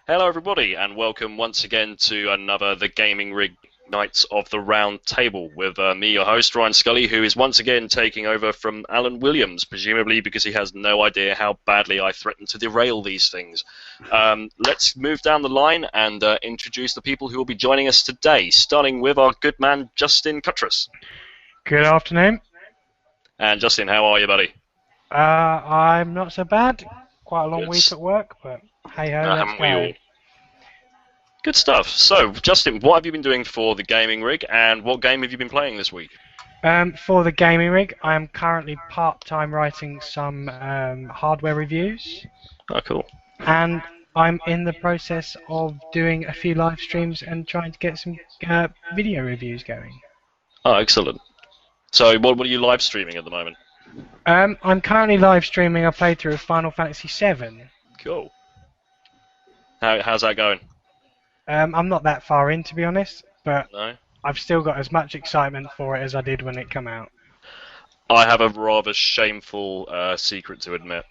Hello everybody and welcome once again to another The Gaming Rig Knights of the Round Table with me, your host, Ryan Scully, who is once again taking over from Alan Williams, presumably because he has no idea how badly I threaten to derail these things. Let's move down the line and introduce the people who will be joining us today, starting with our good man, Justin Cuttress. Good afternoon. And Justin, how are you, buddy? I'm not so bad. Quite a long Good. week at work, but hey ho, let's Haven't we all? go. Good stuff. So, Justin, what have you been doing for the gaming rig, and what game have you been playing this week? For the gaming rig, I am currently part-time writing some hardware reviews, Oh, cool. and I'm in the process of doing a few live streams and trying to get some video reviews going. Oh, excellent. So, what are you live streaming at the moment? I'm currently live streaming a playthrough of Final Fantasy VII. Cool. How's that going? I'm not that far in, to be honest, but No? I've still got as much excitement for it as I did when it came out. I have a rather shameful secret to admit.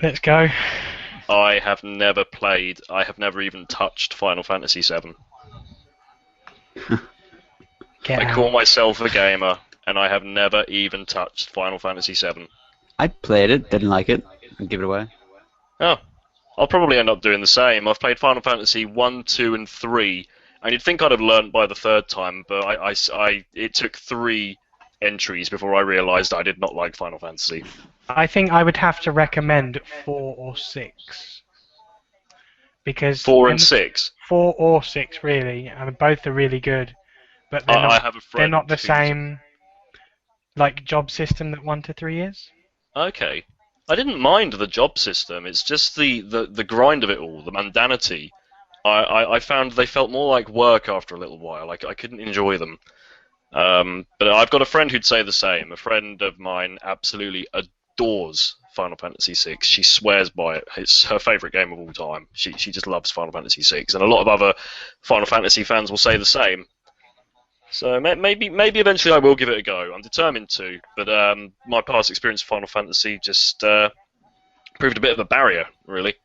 Let's go. I have never even touched Final Fantasy VII. Get I out. call myself a gamer, and I have never even touched Final Fantasy VII. I played it, didn't like it, and give it away. Oh, I'll probably end up doing the same. I've played Final Fantasy 1, 2, and 3, and you'd think I'd have learnt by the third time, but it took 3 entries before I realised I did not like Final Fantasy. I think I would have to recommend 4 or 6. Because 4 and 6? 4 or 6, really. I mean, both are really good. But they're I have a friend they're not the who's- same like job system that 1 to 3 is. Okay. I didn't mind the job system, it's just the grind of it all, the mundanity. I found they felt more like work after a little while. I couldn't enjoy them. But I've got a friend who'd say the same. A friend of mine absolutely adores Final Fantasy VI. She swears by it. It's her favourite game of all time. She just loves Final Fantasy VI. And a lot of other Final Fantasy fans will say the same. So maybe eventually I will give it a go. I'm determined to, but my past experience of Final Fantasy just proved a bit of a barrier, really.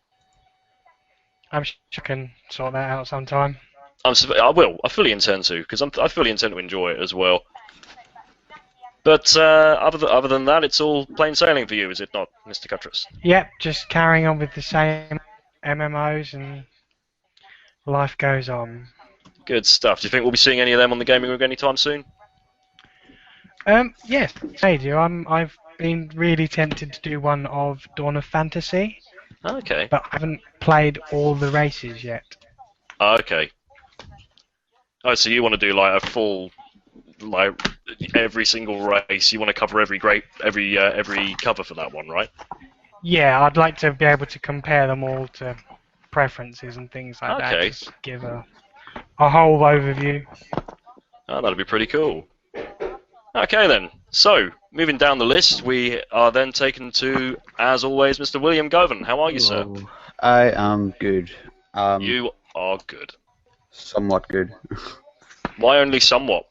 I'm sure I can sort that out sometime. I will. I fully intend to, because I fully intend to enjoy it as well. But other than that, it's all plain sailing for you, is it not, Mr. Cuttress? Yep, just carrying on with the same MMOs and life goes on. Good stuff. Do you think we'll be seeing any of them on the gaming rig anytime soon? Yes, I do. I've been really tempted to do one of Dawn of Fantasy, Okay. but I haven't played all the races yet. Okay. Oh, so you want to do like a full, like every single race? You want to cover every cover for that one, right? Yeah, I'd like to be able to compare them all to preferences and things like that. Okay. Just give a whole overview. Oh, that'd be pretty cool. Okay then. So, moving down the list, we are then taken to, as always, Mr. William Govan. How are you, sir? Hello. I am good. You are good. Somewhat good. Why only somewhat?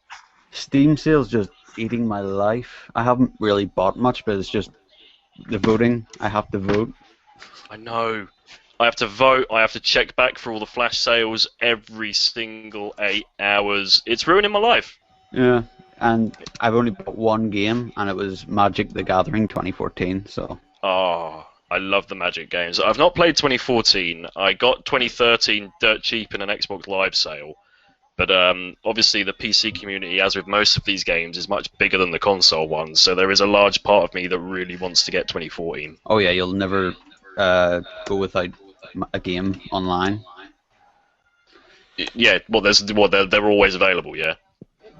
Steam sales just eating my life. I haven't really bought much, but it's just the voting. I have to vote. I know. I have to vote. I have to check back for all the flash sales every single 8 hours. It's ruining my life. Yeah, and I've only bought one game, and it was Magic: The Gathering 2014. So. Oh, I love the Magic games. I've not played 2014. I got 2013 dirt cheap in an Xbox Live sale. But obviously the PC community, as with most of these games, is much bigger than the console ones. So there is a large part of me that really wants to get 2014. Oh yeah, you'll never go without a game online. Yeah, well, they're always available. Yeah.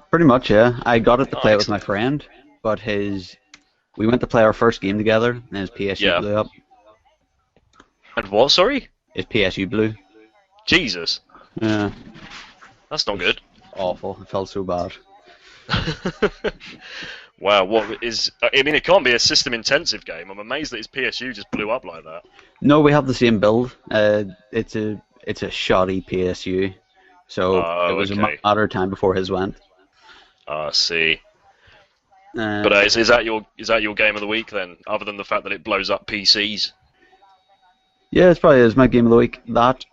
Pretty much, yeah. I got it to play it with my Excellent. friend, but we went to play our first game together, and his PSU Yeah. blew up. And what? Sorry? His PSU blew. Jesus, Yeah, that's not good. awful. I felt so bad. Wow, what is? I mean, it can't be a system-intensive game. I'm amazed that his PSU just blew up like that. No, we have the same build. It's a shoddy PSU, so Oh, it was okay. a matter of time before his went. I see. Uh, But is that your game of the week then? Other than the fact that it blows up PCs? Yeah, it's probably is my game of the week. That,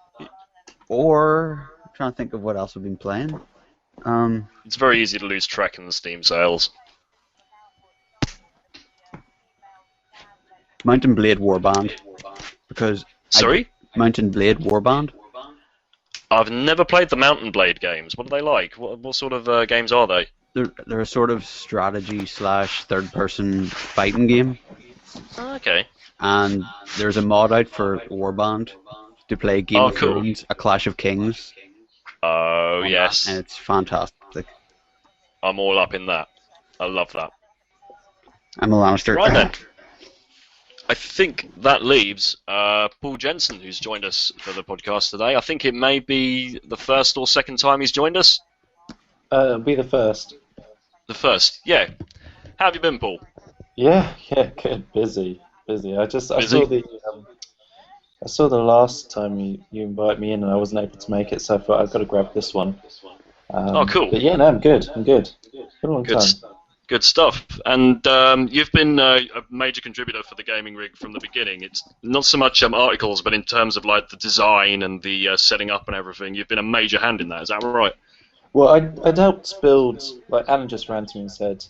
or I'm trying to think of what else I've been playing. It's very easy to lose track in the Steam sales. Mountain Blade Warband, because Sorry? Mountain Blade Warband. I've never played the Mountain Blade games. What are they like? What sort of games are they? They're a sort of strategy / third-person fighting game, Okay. and there's a mod out for Warband to play Game Oh, of cool. Thrones, A Clash of Kings, Oh, and yes. it's fantastic. I'm all up in that. I love that. I'm a Lannister. Right then. I think that leaves Paul Jensen, who's joined us for the podcast today. I think it may be the first or second time he's joined us. It'll be the first. The first, yeah. How have you been, Paul? Yeah, good. Busy. I Busy? saw the last time you invited me in and I wasn't able to make it, so I thought I've got to grab this one. Oh, cool. But yeah, no, I'm good. Been a long time. Good stuff. And you've been a major contributor for the Gaming Rig from the beginning. It's not so much articles, but in terms of like the design and the setting up and everything, you've been a major hand in that. Is that right? Well, I'd helped build, like Alan just ran to me and said,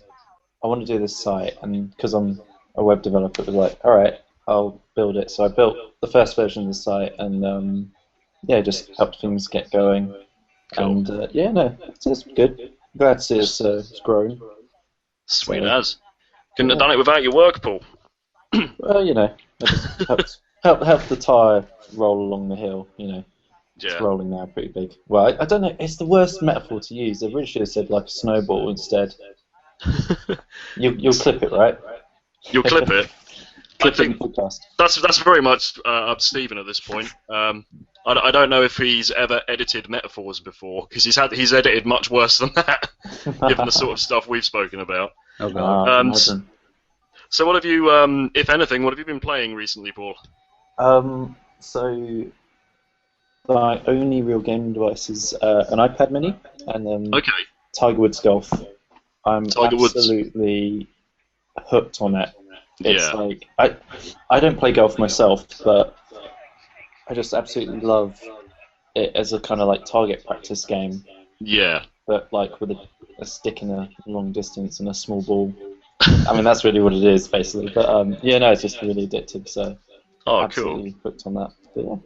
I want to do this site, and because I'm a web developer, it was like, alright, I'll build it. So I built the first version of the site, and just helped things get going. Cool. And it's good. Glad to see it's growing. Sweet So, as. Couldn't have done it without your work, Paul. Well, I just helped the tyre roll along the hill, It's Yeah. rolling now pretty big. Well, I don't know, it's the worst metaphor to use. They really should have said like a snowball instead. You'll clip it, right? You'll clip it. I Clip it in think the podcast. that's very much up to Stephen at this point. I don't know if he's ever edited metaphors before, because he's edited much worse than that, given the sort of stuff we've spoken about. Oh god. Imagine. So what have you, if anything, what have you been playing recently, Paul? So my only real gaming device is an iPad Mini and Okay. Tiger Woods Golf. I'm Tiger Woods. absolutely hooked on it. It's Yeah. like I don't play golf myself, but I just absolutely love it as a kind of like target practice game, Yeah. but like with a stick in a long distance and a small ball. I mean, that's really what it is, basically. But it's just really addictive. So Oh, absolutely cool. hooked on that. But yeah.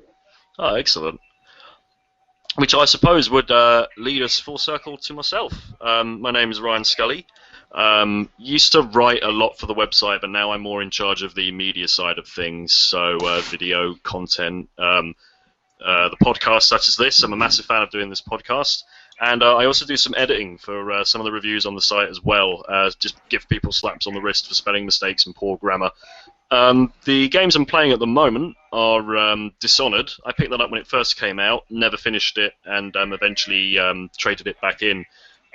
Oh, excellent. Which I suppose would lead us full circle to myself. My name is Ryan Scully. Used to write a lot for the website, but now I'm more in charge of the media side of things. So video content, the podcast such as this. I'm a massive fan of doing this podcast. And I also do some editing for some of the reviews on the site as well. Just give people slaps on the wrist for spelling mistakes and poor grammar. The games I'm playing at the moment are Dishonored. I picked that up when it first came out, never finished it, and eventually traded it back in.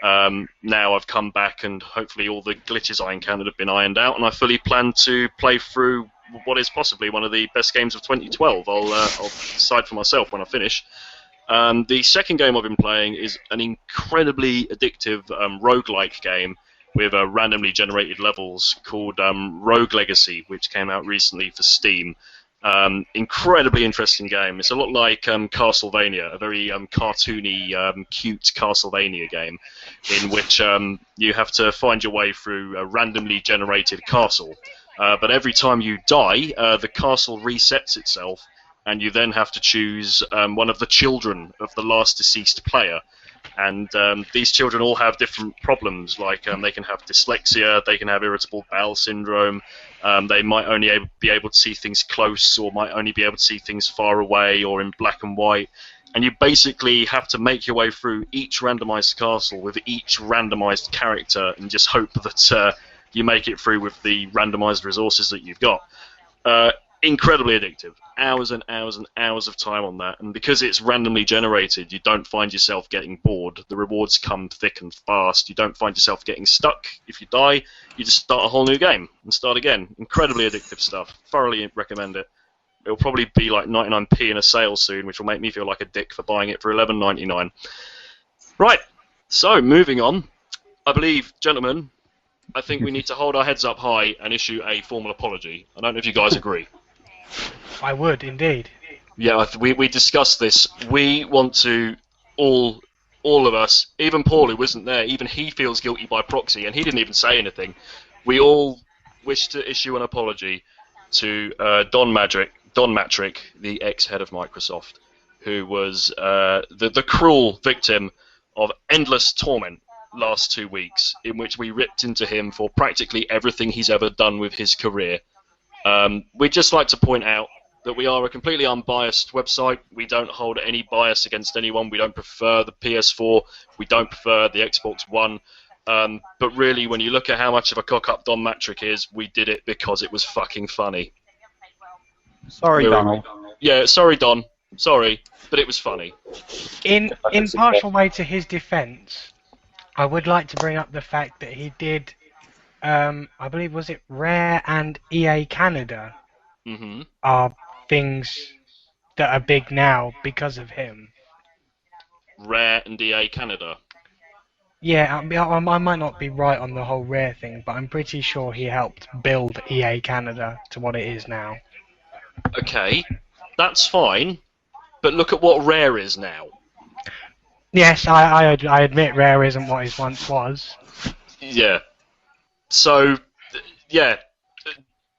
Now I've come back, and hopefully all the glitches I encountered have been ironed out, and I fully plan to play through what is possibly one of the best games of 2012. I'll decide for myself when I finish. The second game I've been playing is an incredibly addictive roguelike game with randomly generated levels called Rogue Legacy, which came out recently for Steam. Incredibly interesting game. It's a lot like Castlevania, a very cartoony, cute Castlevania game, in which you have to find your way through a randomly generated castle. But every time you die, the castle resets itself, and you then have to choose one of the children of the last deceased player. And these children all have different problems, like they can have dyslexia, they can have irritable bowel syndrome, they might only be able to see things close, or might only be able to see things far away or in black and white. And you basically have to make your way through each randomized castle with each randomized character and just hope that you make it through with the randomized resources that you've got. Incredibly addictive. Hours and hours and hours of time on that. And because it's randomly generated, you don't find yourself getting bored. The rewards come thick and fast. You don't find yourself getting stuck. If you die, you just start a whole new game and start again. Incredibly addictive stuff. Thoroughly recommend it. It'll probably be like 99p in a sale soon, which will make me feel like a dick for buying it for $11.99. Right, so moving on. I believe, gentlemen, I think we need to hold our heads up high and issue a formal apology. I don't know if you guys agree. I would, indeed. Yeah, we discussed this. We want to all of us, even Paul who wasn't there, even he feels guilty by proxy, and he didn't even say anything. We all wish to issue an apology to Don Mattrick, the ex-head of Microsoft, who was the cruel victim of endless torment last 2 weeks, in which we ripped into him for practically everything he's ever done with his career. We'd just like to point out that we are a completely unbiased website. We don't hold any bias against anyone. We don't prefer the PS4. We don't prefer the Xbox One. But really, when you look at how much of a cock-up Don Mattrick is, we did it because it was fucking funny. Sorry, Donald. Yeah, sorry, Don. Sorry, but it was funny. In partial way to his defence, I would like to bring up the fact that he did, I believe, was it Rare and EA Canada are things that are big now because of him. Rare and EA Canada. Yeah, I might not be right on the whole Rare thing, but I'm pretty sure he helped build EA Canada to what it is now. Okay, that's fine, but look at what Rare is now. Yes, I admit Rare isn't what it once was. Yeah. So, yeah,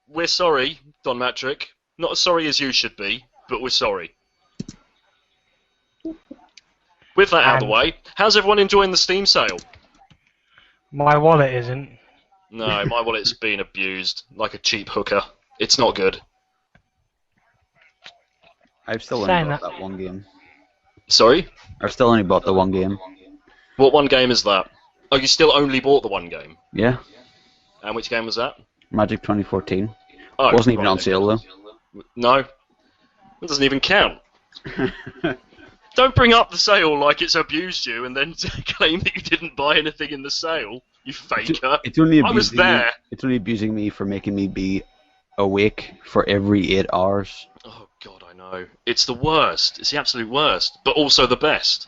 we're sorry, Don Mattrick. Not as sorry as you should be, but we're sorry. With that out of the way, how's everyone enjoying the Steam sale? My wallet isn't. No, my wallet's been abused like a cheap hooker. It's not good. I've still only bought that one game. Sorry? I've still only bought the one game. What one game is that? Oh, you still only bought the one game? Yeah. And which game was that? Magic 2014. Oh, it wasn't even on sale though. No. It doesn't even count. Don't bring up the sale like it's abused you and then claim that you didn't buy anything in the sale, you faker. It's only I was there. It's only abusing me for making me be awake for every 8 hours. Oh god, I know. It's the worst. It's the absolute worst, but also the best.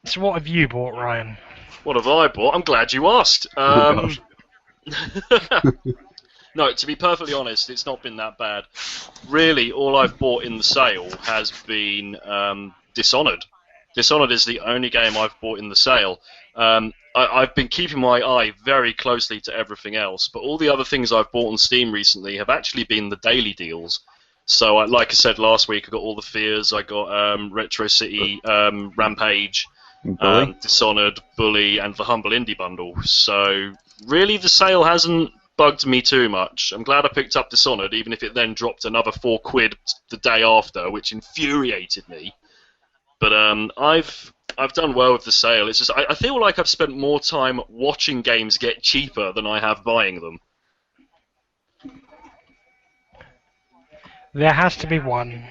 So what have you bought, Ryan? What have I bought? I'm glad you asked. No, to be perfectly honest, it's not been that bad. Really, all I've bought in the sale has been Dishonored. Dishonored is the only game I've bought in the sale. I've been keeping my eye very closely to everything else, but all the other things I've bought on Steam recently have actually been the daily deals. So, like I said last week, I got all the Fears, I got Retro City, Rampage, Dishonored, Bully, and the Humble Indie Bundle. So, really, the sale hasn't bugged me too much. I'm glad I picked up Dishonored, even if it then dropped another £4 the day after, which infuriated me. But I've done well with the sale. It's just I feel like I've spent more time watching games get cheaper than I have buying them. There has to be one.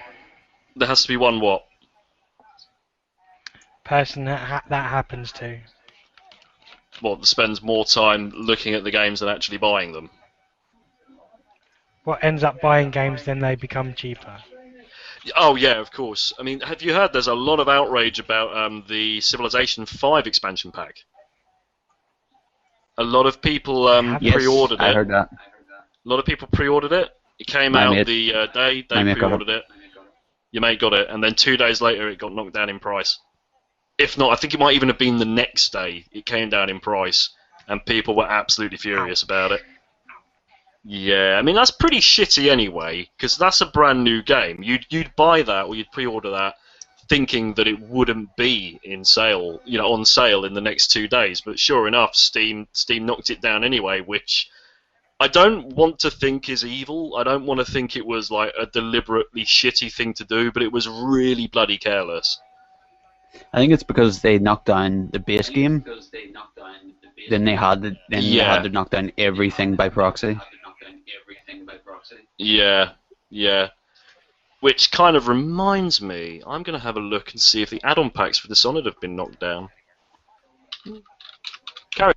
There has to be one what? Person that happens to. What, that spends more time looking at the games than actually buying them? What ends up buying games, then they become cheaper. Oh yeah, of course. I mean, have you heard there's a lot of outrage about the Civilization 5 expansion pack? A lot of people pre-ordered it. I heard that. A lot of people pre-ordered it. It came out the day they pre-ordered it. Your mate got it, and then 2 days later it got knocked down in price. If not, I think it might even have been the next day it came down in price, and people were absolutely furious about it. Yeah, I mean, that's pretty shitty anyway, because that's a brand new game. You'd buy that, or you'd pre-order that, thinking that it wouldn't be in sale, on sale in the next 2 days. But sure enough, Steam knocked it down anyway, which I don't want to think is evil. I don't want to think it was like a deliberately shitty thing to do, but it was really bloody careless. I think it's because they knocked down the base game. Then they had to knock down everything by proxy. Yeah. Which kind of reminds me, I'm going to have a look and see if the add-on packs for Dishonored have been knocked down. Carry.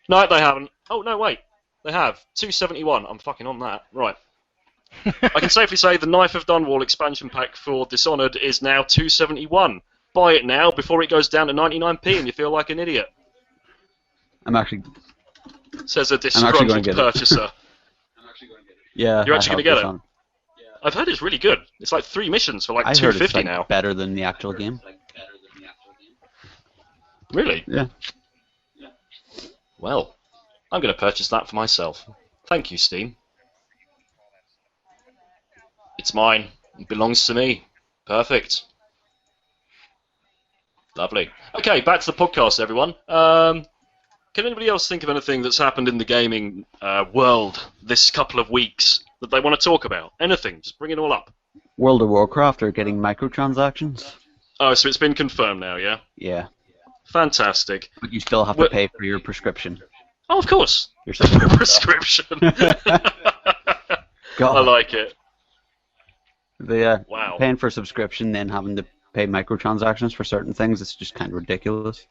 No, they haven't. Oh, no, wait. They have. 271. I'm fucking on that. Right. I can safely say the Knife of Dunwall expansion pack for Dishonored is now 271. Buy it now before it goes down to 99p and you feel like an idiot. I'm actually... Says a disgruntled purchaser. Yeah, You're I actually have going to get this it? on. I've heard it's really good. It's like 3 missions for like I heard it's 250 like now. better than the actual game. Really? Yeah. Well, I'm going to purchase that for myself. Thank you, Steam. It's mine. It belongs to me. Perfect. Lovely. Okay, back to the podcast, everyone. Can anybody else think of anything that's happened in the gaming world this couple of weeks that they want to talk about? Anything. Just bring it all up. World of Warcraft are getting microtransactions. Oh, so it's been confirmed now, yeah? Yeah. Fantastic. But you still have to pay for your prescription. Oh, of course. Your subscription. Prescription. God. I like it. Wow. Paying for a subscription, then having to pay microtransactions for certain things, it's just kind of ridiculous.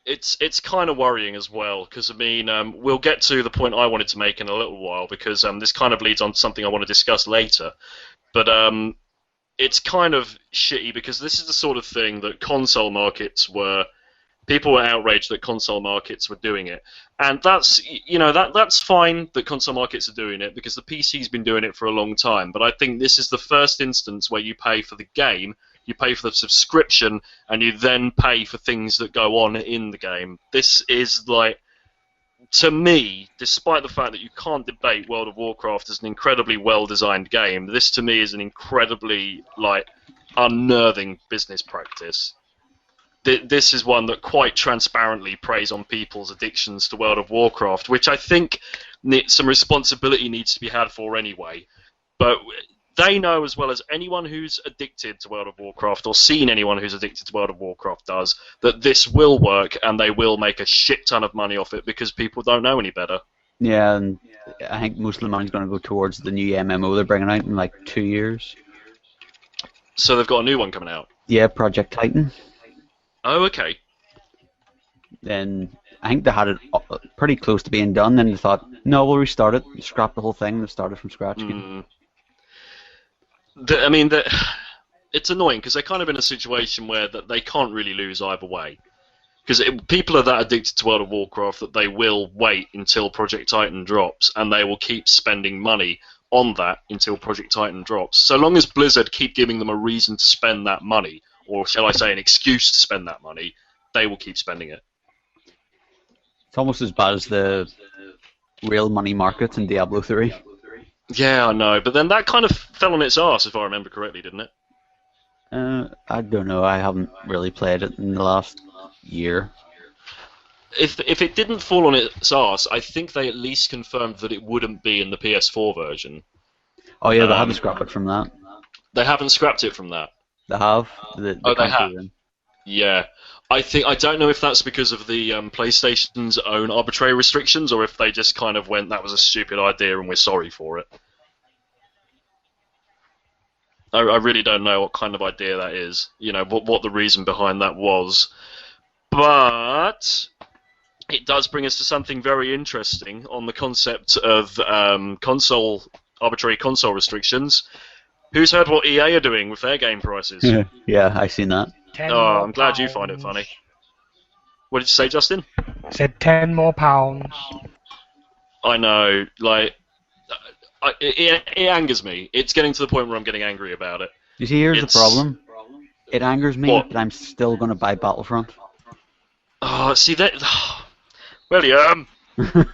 It's kind of worrying as well, because, I mean, we'll get to the point I wanted to make in a little while, because this kind of leads on to something I want to discuss later. But it's kind of shitty, because this is the sort of thing that console markets were... People were outraged that console markets were doing it. And that's, you know, that's fine that console markets are doing it, because the PC's been doing it for a long time. But I think this is the first instance where you pay for the game, you pay for the subscription, and you then pay for things that go on in the game. This is, like, to me, despite the fact that you can't debate World of Warcraft as an incredibly well-designed game, this to me is an incredibly, like, unnerving business practice. This is one that quite transparently preys on people's addictions to World of Warcraft, which I think some responsibility needs to be had for anyway. But they know as well as anyone who's addicted to World of Warcraft, or seen anyone who's addicted to World of Warcraft does, that this will work and they will make a shit ton of money off it because people don't know any better. Yeah, and I think most of the money's going to go towards the new MMO they're bringing out in like 2 years. So they've got a new one coming out? Yeah, Project Titan. Oh, okay. Then I think they had it pretty close to being done, then they thought, no, we'll restart it, scrap the whole thing, and start it from scratch again. I mean, it's annoying, because they're kind of in a situation where that they can't really lose either way. Because people are that addicted to World of Warcraft that they will wait until Project Titan drops, and they will keep spending money on that until Project Titan drops. So long as Blizzard keep giving them a reason to spend that money, or shall I say an excuse to spend that money, they will keep spending it. It's almost as bad as the real money markets in Diablo 3. Yeah, I know, but then that kind of fell on its arse, if I remember correctly, didn't it? I don't know, I haven't really played it in the last year. If it didn't fall on its arse, I think they at least confirmed that it wouldn't be in the PS4 version. Oh yeah, they haven't scrapped it from that. They haven't scrapped it from that. They have. They have. Yeah, I don't know if that's because of the PlayStation's own arbitrary restrictions, or if they just kind of went, that was a stupid idea and we're sorry for it. I really don't know what kind of idea that is. You know, what the reason behind that was. But it does bring us to something very interesting on the concept of arbitrary console restrictions. Who's heard what EA are doing with their game prices? Yeah, I've seen that. Oh, I'm glad you find it funny. What did you say, Justin? I said £10 more. I know, like, it angers me. It's getting to the point where I'm getting angry about it. You see, here's the problem. It angers me, What? but I'm still going to buy Battlefront. Oh, see that? William! You're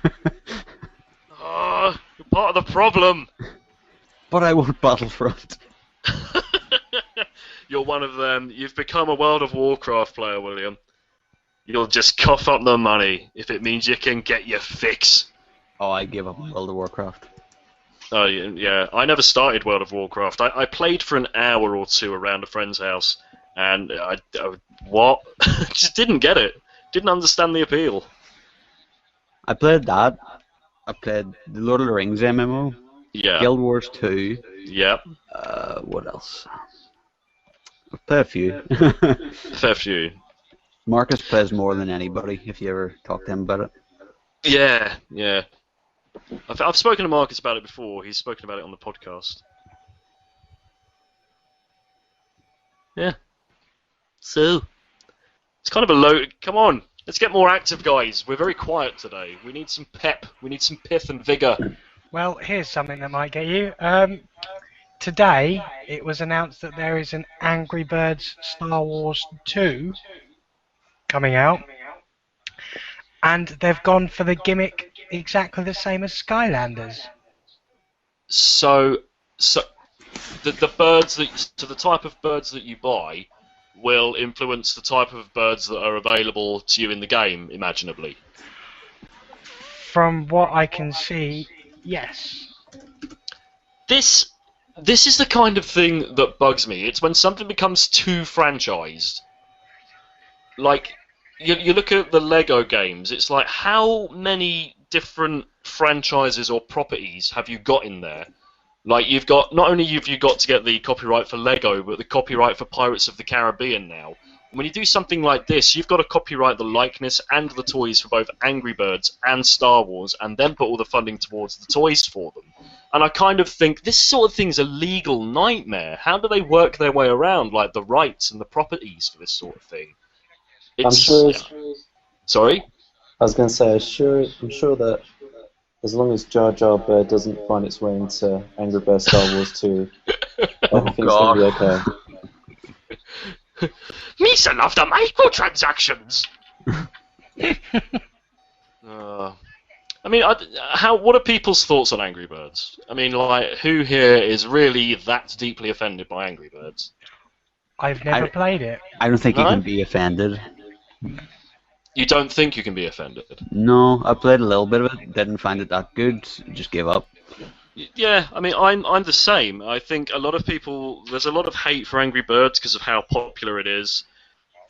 part of the problem. But I want Battlefront. You're one of them. You've become a World of Warcraft player, William. You'll just cough up the money if it means you can get your fix. Oh, I give up on World of Warcraft. Oh, yeah. I never started World of Warcraft. I played for an hour or two around a friend's house, and what? Just didn't get it. Didn't understand the appeal. I played that. I played the Lord of the Rings MMO. Yeah. Guild Wars 2. Yep. What else? I've played a few. Fair few. Marcus plays more than anybody, if you ever talk to him about it. Yeah, yeah. I've spoken to Marcus about it before. He's spoken about it on the podcast. Yeah. So, it's kind of a low... Come on, let's get more active, guys. We're very quiet today. We need some pep. We need some pith and vigour. Well, here's something that might get you. Today, it was announced that there is an Angry Birds Star Wars 2 coming out, and they've gone for the gimmick exactly the same as Skylanders. So the birds the type of birds that you buy will influence the type of birds that are available to you in the game, imaginably. From what I can see, yes. This is the kind of thing that bugs me. It's when something becomes too franchised. Like, you look at the Lego games, it's like, how many different franchises or properties have you got in there? Like, you've got, not only have you got to get the copyright for Lego, but the copyright for Pirates of the Caribbean now. When you do something like this, you've got to copyright the likeness and the toys for both Angry Birds and Star Wars, and then put all the funding towards the toys for them. And I kind of think this sort of thing's a legal nightmare. How do they work their way around, like, the rights and the properties for this sort of thing? I'm sure. Yeah. Sorry? I was going to say, I'm sure that as long as Jar Jar Bird doesn't find its way into Angry Birds Star Wars 2, everything's going to be okay. Misa love the microtransactions. I mean, what are people's thoughts on Angry Birds? I mean, like, who here is really that deeply offended by Angry Birds? I've never played it. I don't think you can be offended. You don't think you can be offended? No, I played a little bit of it, didn't find it that good, just gave up. Yeah, I mean, I'm the same. I think a lot of people, there's a lot of hate for Angry Birds because of how popular it is,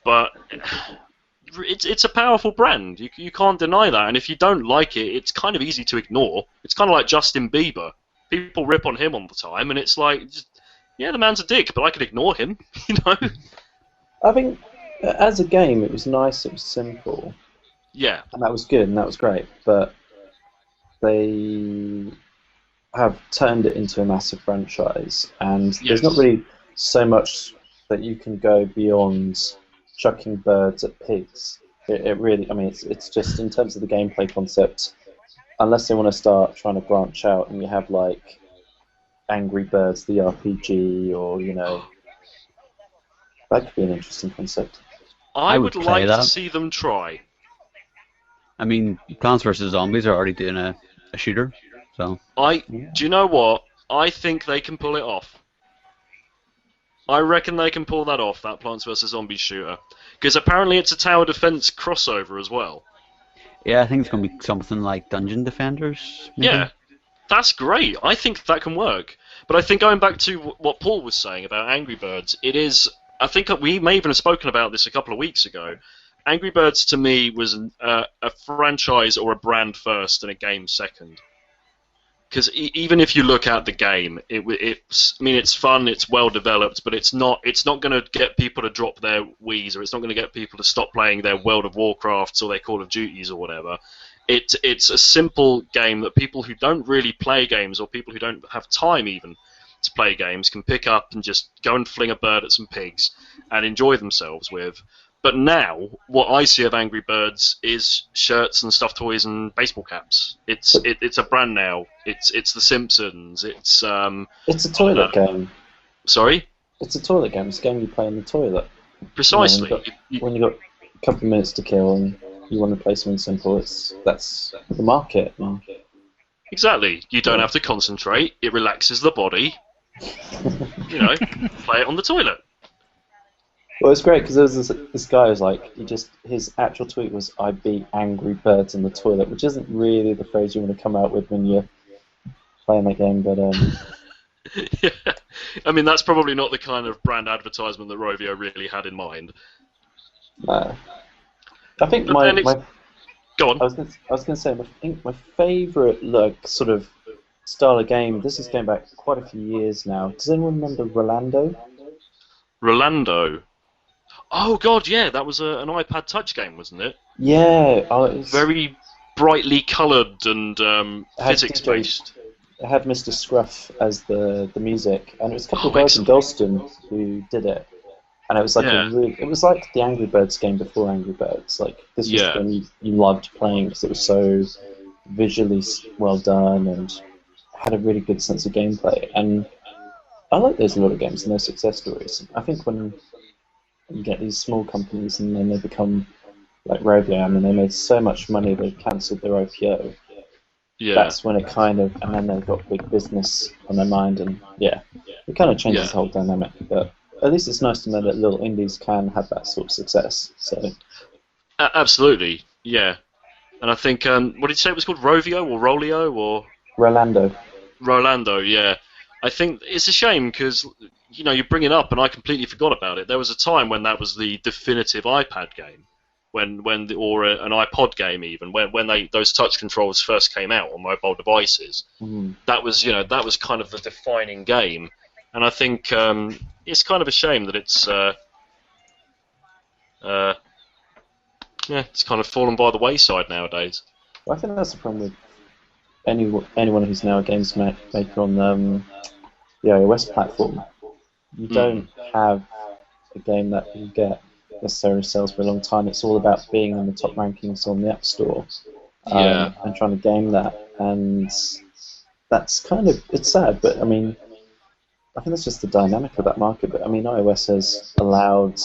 but it's a powerful brand. You can't deny that, and if you don't like it, it's kind of easy to ignore. It's kind of like Justin Bieber. People rip on him all the time, and it's like, yeah, the man's a dick, but I could ignore him, you know? I think, as a game, it was nice, it was simple. Yeah. And that was good, and that was great, but they have turned it into a massive franchise, and there's not really so much that you can go beyond chucking birds at pigs. It really, I mean, it's just in terms of the gameplay concept, unless they want to start trying to branch out and you have like Angry Birds the RPG, or you know, that could be an interesting concept. I would like to see them try. I mean, Plants vs Zombies are already doing a shooter, so. Do you know what? I think they can pull it off. I reckon they can pull that off, that Plants vs Zombies shooter, because apparently it's a tower defense crossover as well. Yeah, I think it's going to be something like Dungeon Defenders. Maybe? Yeah, that's great. I think that can work. But I think going back to what Paul was saying about Angry Birds, it is. I think we may even have spoken about this a couple of weeks ago. Angry Birds to me was a franchise or a brand first and a game second. Because even if you look at the game, it's fun, it's well developed, but it's not going to get people to drop their Wiis, or it's not going to get people to stop playing their World of Warcrafts or their Call of Duties or whatever. It's a simple game that people who don't really play games, or people who don't have time even to play games, can pick up and just go and fling a bird at some pigs and enjoy themselves with. But now, what I see of Angry Birds is shirts and stuffed toys and baseball caps. It's a brand now. It's The Simpsons. It's a toilet game. Sorry? It's a toilet game. It's a game you play in the toilet. Precisely. When you've got a couple of minutes to kill and you want to play something simple, that's the market. Exactly. You don't have to concentrate. It relaxes the body. You know, play it on the toilet. Well, it's great because there was this guy who's like, his actual tweet was, "I beat Angry Birds in the toilet," which isn't really the phrase you want to come out with when you're playing that game, but yeah. I mean, that's probably not the kind of brand advertisement that Rovio really had in mind. I think Go on. I was going to say, I think my favourite sort of style of game. This is going back quite a few years now. Does anyone remember Rolando? Rolando. Oh God, yeah, that was an iPad Touch game, wasn't it? Yeah, very brightly coloured and physics-based. It had Mr. Scruff as the music, and it was a couple of guys in Dalston who did it. And it was like it was like the Angry Birds game before Angry Birds. Like this was when you loved playing because it was so visually well done, and had a really good sense of gameplay, and I like those little games and those success stories. I think when you get these small companies and then they become like Rovio, I mean, they made so much money they cancelled their IPO. Yeah. That's when it kind of, and then they've got big business on their mind, and yeah, it kind of changes the whole dynamic. But at least it's nice to know that little indies can have that sort of success. So absolutely, yeah. And I think, what did you say it was called? Rovio or Rolio or Rolando? Rolando, yeah. I think it's a shame because you bring it up and I completely forgot about it. There was a time when that was the definitive iPad game, or an iPod game even, when those touch controls first came out on mobile devices. That was kind of the defining game, and I think it's kind of a shame that it's it's kind of fallen by the wayside nowadays. Well, I think that's the problem with anyone who's now a games maker on the iOS platform. You don't have a game that will get necessarily sales for a long time. It's all about being in the top rankings on the App Store and trying to game that. And that's kind of, it's sad, but I mean, I think that's just the dynamic of that market. But I mean, iOS has allowed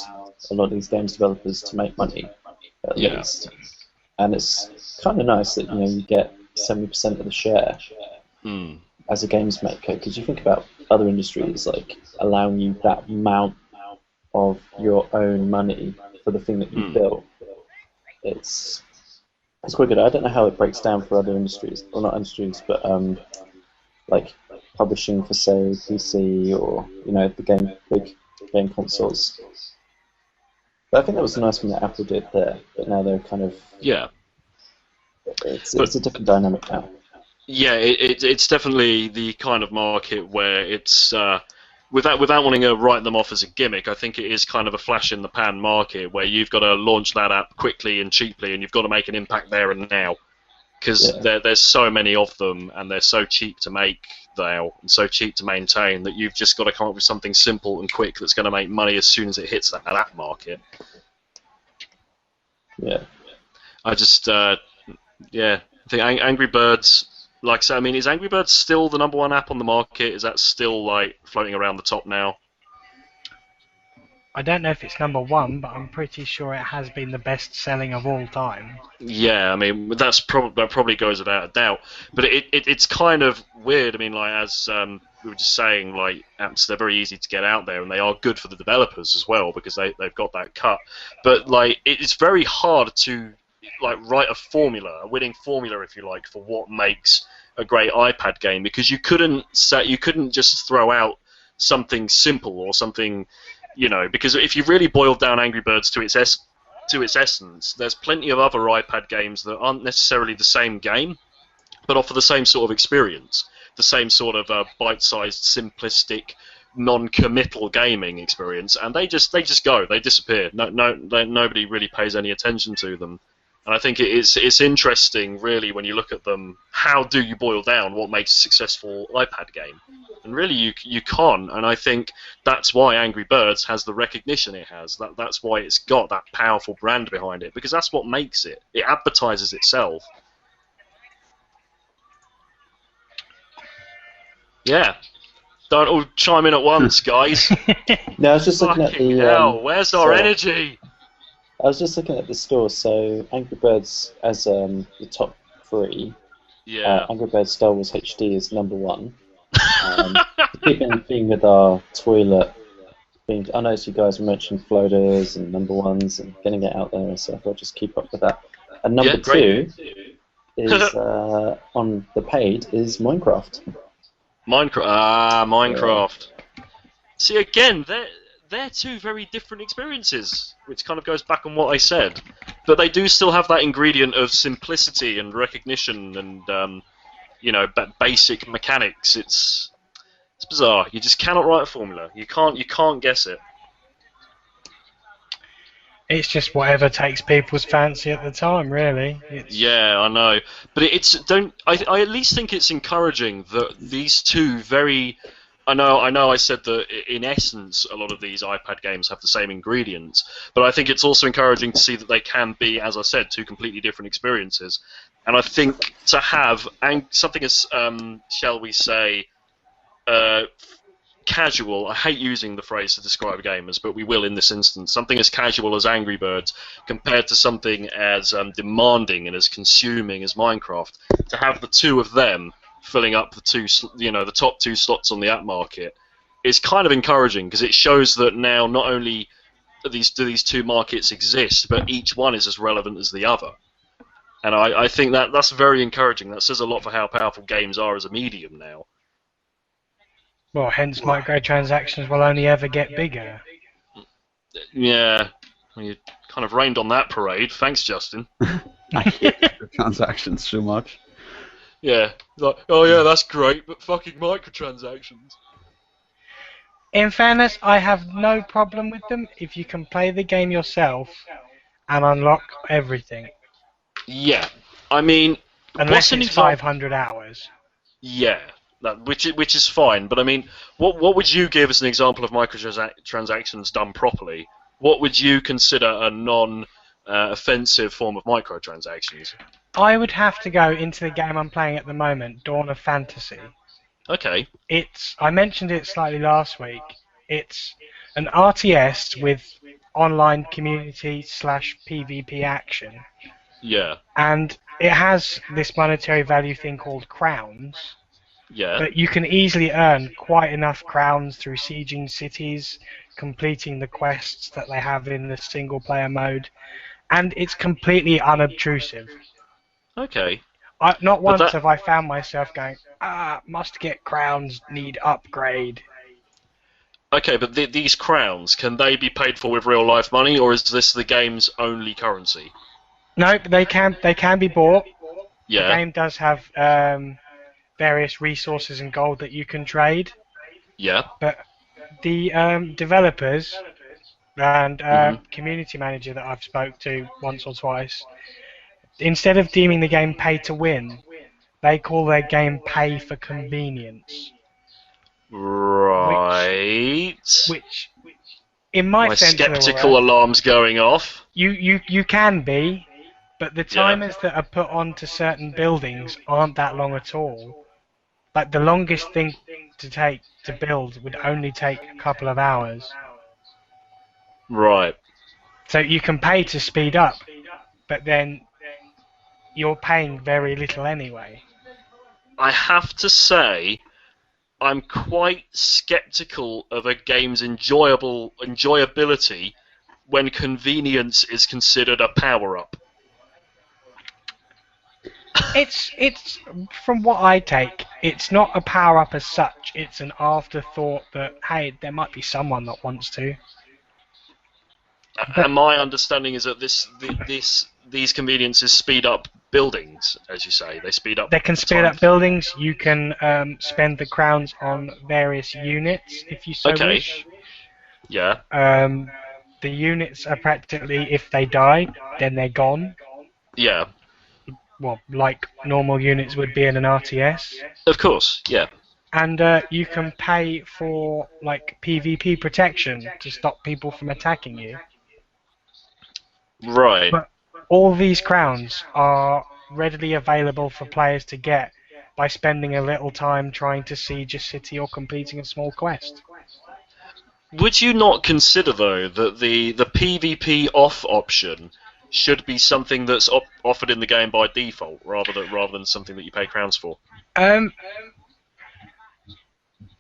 a lot of these games developers to make money, at least. And it's kind of nice that you get 70% of the share as a games maker, because you think about other industries like allowing you that amount of your own money for the thing that you built. It's quite good. I don't know how it breaks down for other industries, or not industries, but like publishing for say PC or the big game consoles. But I think that was a nice thing that Apple did there. But now they're kind of it's a different dynamic now. Yeah, it's definitely the kind of market where it's without wanting to write them off as a gimmick. I think it is kind of a flash in the pan market where you've got to launch that app quickly and cheaply, and you've got to make an impact there and now, because there's so many of them and they're so cheap to make now and so cheap to maintain that you've just got to come up with something simple and quick that's going to make money as soon as it hits that app market. Yeah. I just I think Angry Birds. Like I said, I mean, is Angry Birds still the #1 app on the market? Is that still like floating around the top now? I don't know if it's #1, but I'm pretty sure it has been the best selling of all time. Yeah, I mean, that probably goes without a doubt. But it's kind of weird. I mean, like as we were just saying, like apps, they're very easy to get out there, and they are good for the developers as well because they've got that cut. But like, it's very hard to write a winning formula, if you like, for what makes a great iPad game, because you couldn't just throw out something simple or something, because if you really boiled down Angry Birds to its essence, there's plenty of other iPad games that aren't necessarily the same game, but offer the same sort of experience, the same sort of bite-sized, simplistic, non-committal gaming experience, and they just disappear. Nobody really pays any attention to them. And I think it's interesting, really, when you look at them, how do you boil down what makes a successful iPad game? And really, you can't. And I think that's why Angry Birds has the recognition it has. That's why it's got that powerful brand behind it, because that's what makes it. It advertises itself. Yeah. Don't all chime in at once, guys. No, I was just looking at the... hell, where's our energy? I was just looking at the store, so Angry Birds as the top 3. Yeah. Angry Birds Star Wars HD is #1. Keeping theme with our toilet thing, I noticed you guys were mentioning floaters and #1s and getting it out there, so I'll just keep up with that. And number 2 is on the paid is Minecraft. Minecraft. See, again, they're two very different experiences, which kind of goes back on what I said. But they do still have that ingredient of simplicity and recognition and, basic mechanics. It's bizarre. You just cannot write a formula. You can't guess it. It's just whatever takes people's fancy at the time, really. Yeah, I know. But I at least think it's encouraging that these two very... I know. I said that in essence, a lot of these iPad games have the same ingredients, but I think it's also encouraging to see that they can be, as I said, two completely different experiences, And I think to have something as, shall we say, casual, I hate using the phrase to describe gamers, but we will in this instance, something as casual as Angry Birds compared to something as demanding and as consuming as Minecraft, to have the two of them filling up the top two slots on the app market is kind of encouraging, because it shows that now not only do these two markets exist, but each one is as relevant as the other. And I think that's very encouraging. That says a lot for how powerful games are as a medium now. Well, hence microtransactions will only ever get bigger. Yeah, you kind of rained on that parade. Thanks, Justin. I hate microtransactions so much. Yeah, like, oh yeah, that's great, but fucking microtransactions. In fairness, I have no problem with them if you can play the game yourself and unlock everything. Yeah, I mean, unless it's 500 hours. Yeah, which is fine. But I mean, what would you give as an example of microtransactions done properly? What would you consider a non-offensive form of microtransactions? I would have to go into the game I'm playing at the moment, Dawn of Fantasy. Okay. I mentioned it slightly last week. It's an RTS with online community / PvP action. Yeah. And it has this monetary value thing called crowns. Yeah. But you can easily earn quite enough crowns through sieging cities, completing the quests that they have in the single player mode, and it's completely unobtrusive. Okay. Not once have I found myself going, must get crowns, need upgrade. Okay, but these crowns, can they be paid for with real life money, or is this the game's only currency? No, they can be bought. Yeah. The game does have various resources and gold that you can trade. Yeah. But the developers and community manager that I've spoke to once or twice, instead of deeming the game pay to win, they call their game pay for convenience. Right. Which in my sense, skeptical alarm's going off. You can be, but the timers that are put onto certain buildings aren't that long at all. Like the longest thing to build would only take a couple of hours. Right. So you can pay to speed up, but then you're paying very little anyway. I have to say, I'm quite skeptical of a game's enjoyability when convenience is considered a power-up. It's from what I take, it's not a power-up as such. It's an afterthought that, hey, there might be someone that wants to. And my understanding is that these conveniences speed up buildings, as you say. They speed up. They can speed up buildings. You can spend the crowns on various units if you so wish. Yeah. The units are practically, if they die, then they're gone. Yeah. Well, like normal units would be in an RTS. Of course, yeah. And you can pay for like PvP protection to stop people from attacking you. Right. But all these crowns are readily available for players to get by spending a little time trying to siege a city or completing a small quest. Would you not consider, though, that the PvP off option should be something that's offered in the game by default, rather than something that you pay crowns for?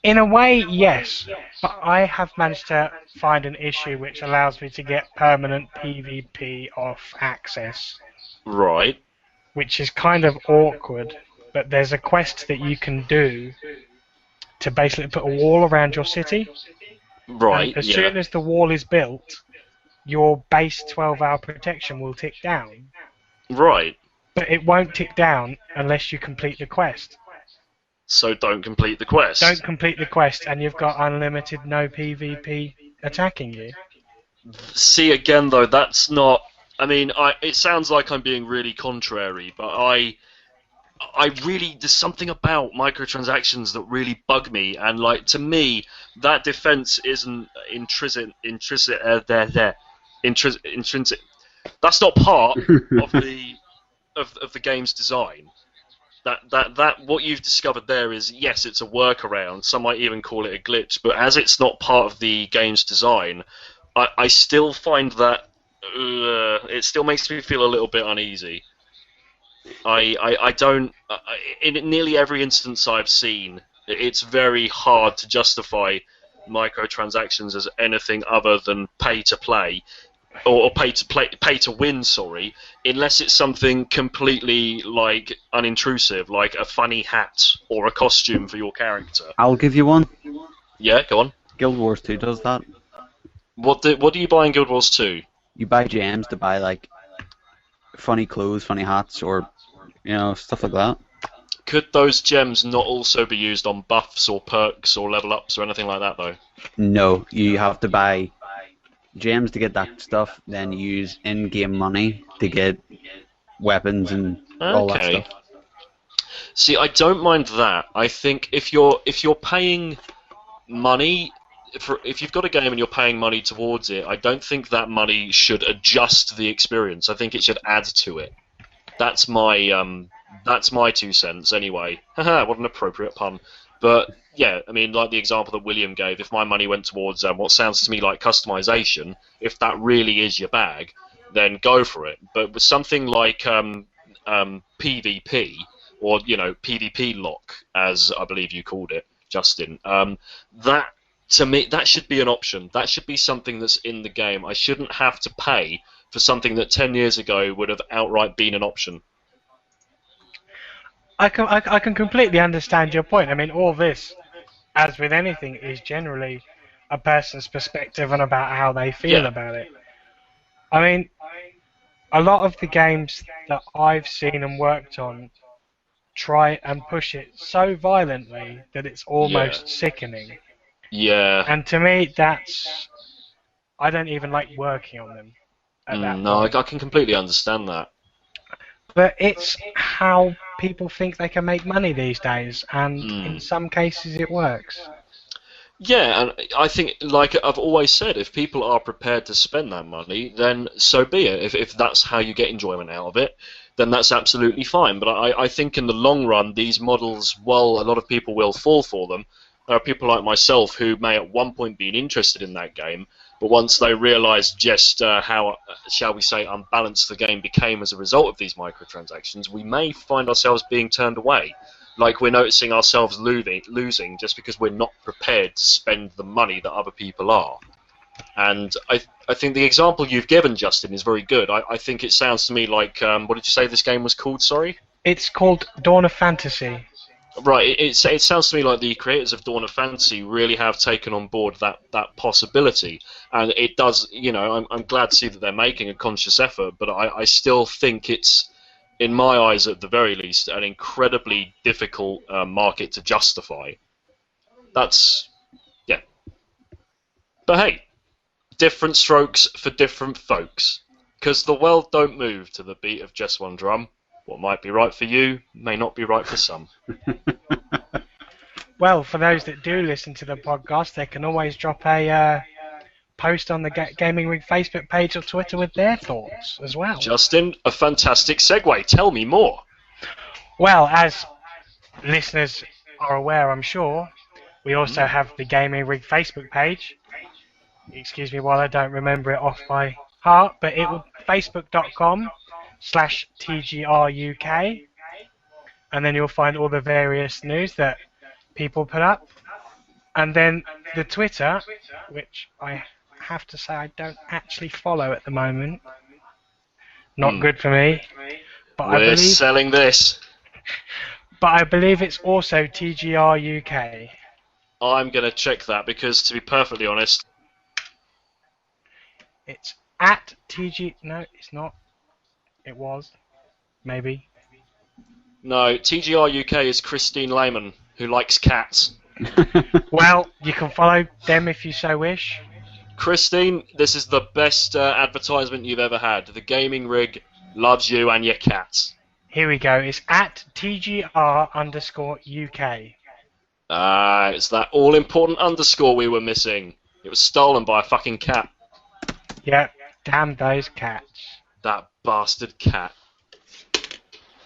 In a way, yes, but I have managed to find an issue which allows me to get permanent PvP off access. Right. Which is kind of awkward, but there's a quest that you can do to basically put a wall around your city. Right, and as soon as the wall is built, your base 12-hour protection will tick down. Right. But it won't tick down unless you complete the quest. So don't complete the quest. Don't complete the quest, and you've got unlimited no PvP attacking you. See, again, though, that's not... I mean, it sounds like I'm being really contrary, but I really... There's something about microtransactions that really bug me, and, like, to me, that defense isn't intrinsic... That's not part of the of the game's design. That what you've discovered there is, yes, it's a workaround. Some might even call it a glitch, but as it's not part of the game's design, I still find that it still makes me feel a little bit uneasy. I don't. In nearly every instance I've seen, it's very hard to justify microtransactions as anything other than pay to play, or pay to win. Sorry, unless it's something completely like unintrusive, like a funny hat or a costume for your character. I'll give you one. Yeah, go on. Guild Wars 2 does that. What do you buy in Guild Wars 2? You buy gems to buy like funny clothes, funny hats, or stuff like that. Could those gems not also be used on buffs or perks or level ups or anything like that, though? No, you have to buy gems to get that stuff, then use in-game money to get weapons and all that stuff. See, I don't mind that. I think if you're paying money if you've got a game and you're paying money towards it, I don't think that money should adjust the experience. I think it should add to it. That's my 2 cents anyway. Haha, what an appropriate pun. But yeah, I mean, like the example that William gave, if my money went towards what sounds to me like customization, if that really is your bag, then go for it. But with something like PvP, or PvP lock, as I believe you called it, Justin, that to me that should be an option. That should be something that's in the game. I shouldn't have to pay for something that 10 years ago would have outright been an option. I can completely understand your point. I mean, all this, as with anything, is generally a person's perspective and about how they feel about it. I mean, a lot of the games that I've seen and worked on try and push it so violently that it's almost sickening. Yeah. And to me, I don't even like working on them. No, I can completely understand that. But it's how people think they can make money these days, and in some cases it works. Yeah, and I think, like I've always said, if people are prepared to spend that money, then so be it. If that's how you get enjoyment out of it, then that's absolutely fine. But I think in the long run, these models, while a lot of people will fall for them, there are people like myself who may at one point be interested in that game, but once they realise just how, shall we say, unbalanced the game became as a result of these microtransactions, we may find ourselves being turned away. Like we're noticing ourselves losing just because we're not prepared to spend the money that other people are. And I think the example you've given, Justin, is very good. I think it sounds to me like, what did you say this game was called, sorry? It's called Dawn of Fantasy. Right, it sounds to me like the creators of Dawn of Fantasy really have taken on board that possibility, and it does. I'm glad to see that they're making a conscious effort, but I still think it's, in my eyes at the very least, an incredibly difficult market to justify. But hey, different strokes for different folks, because the world don't move to the beat of just one drum. What might be right for you may not be right for some. Well, for those that do listen to the podcast, they can always drop a post on the Gaming Rig Facebook page or Twitter with their thoughts as well. Justin, a fantastic segue. Tell me more. Well, as listeners are aware, I'm sure, we also have the Gaming Rig Facebook page. Excuse me while I don't remember it off by heart, but it will facebook.com/TGRUK, and then you'll find all the various news that people put up. And then the Twitter, which I have to say I don't actually follow at the moment. Not good for me. But We're selling this. But I believe it's also TGRUK. I'm going to check that because, to be perfectly honest... It's at TG... No, it's not. It was. Maybe. No, TGR UK is Christine Lehman, who likes cats. Well, you can follow them if you so wish. Christine, this is the best advertisement you've ever had. The Gaming Rig loves you and your cats. Here we go. It's at TGR_UK. It's that all-important underscore we were missing. It was stolen by a fucking cat. Yep, damn those cats. That bastard cat.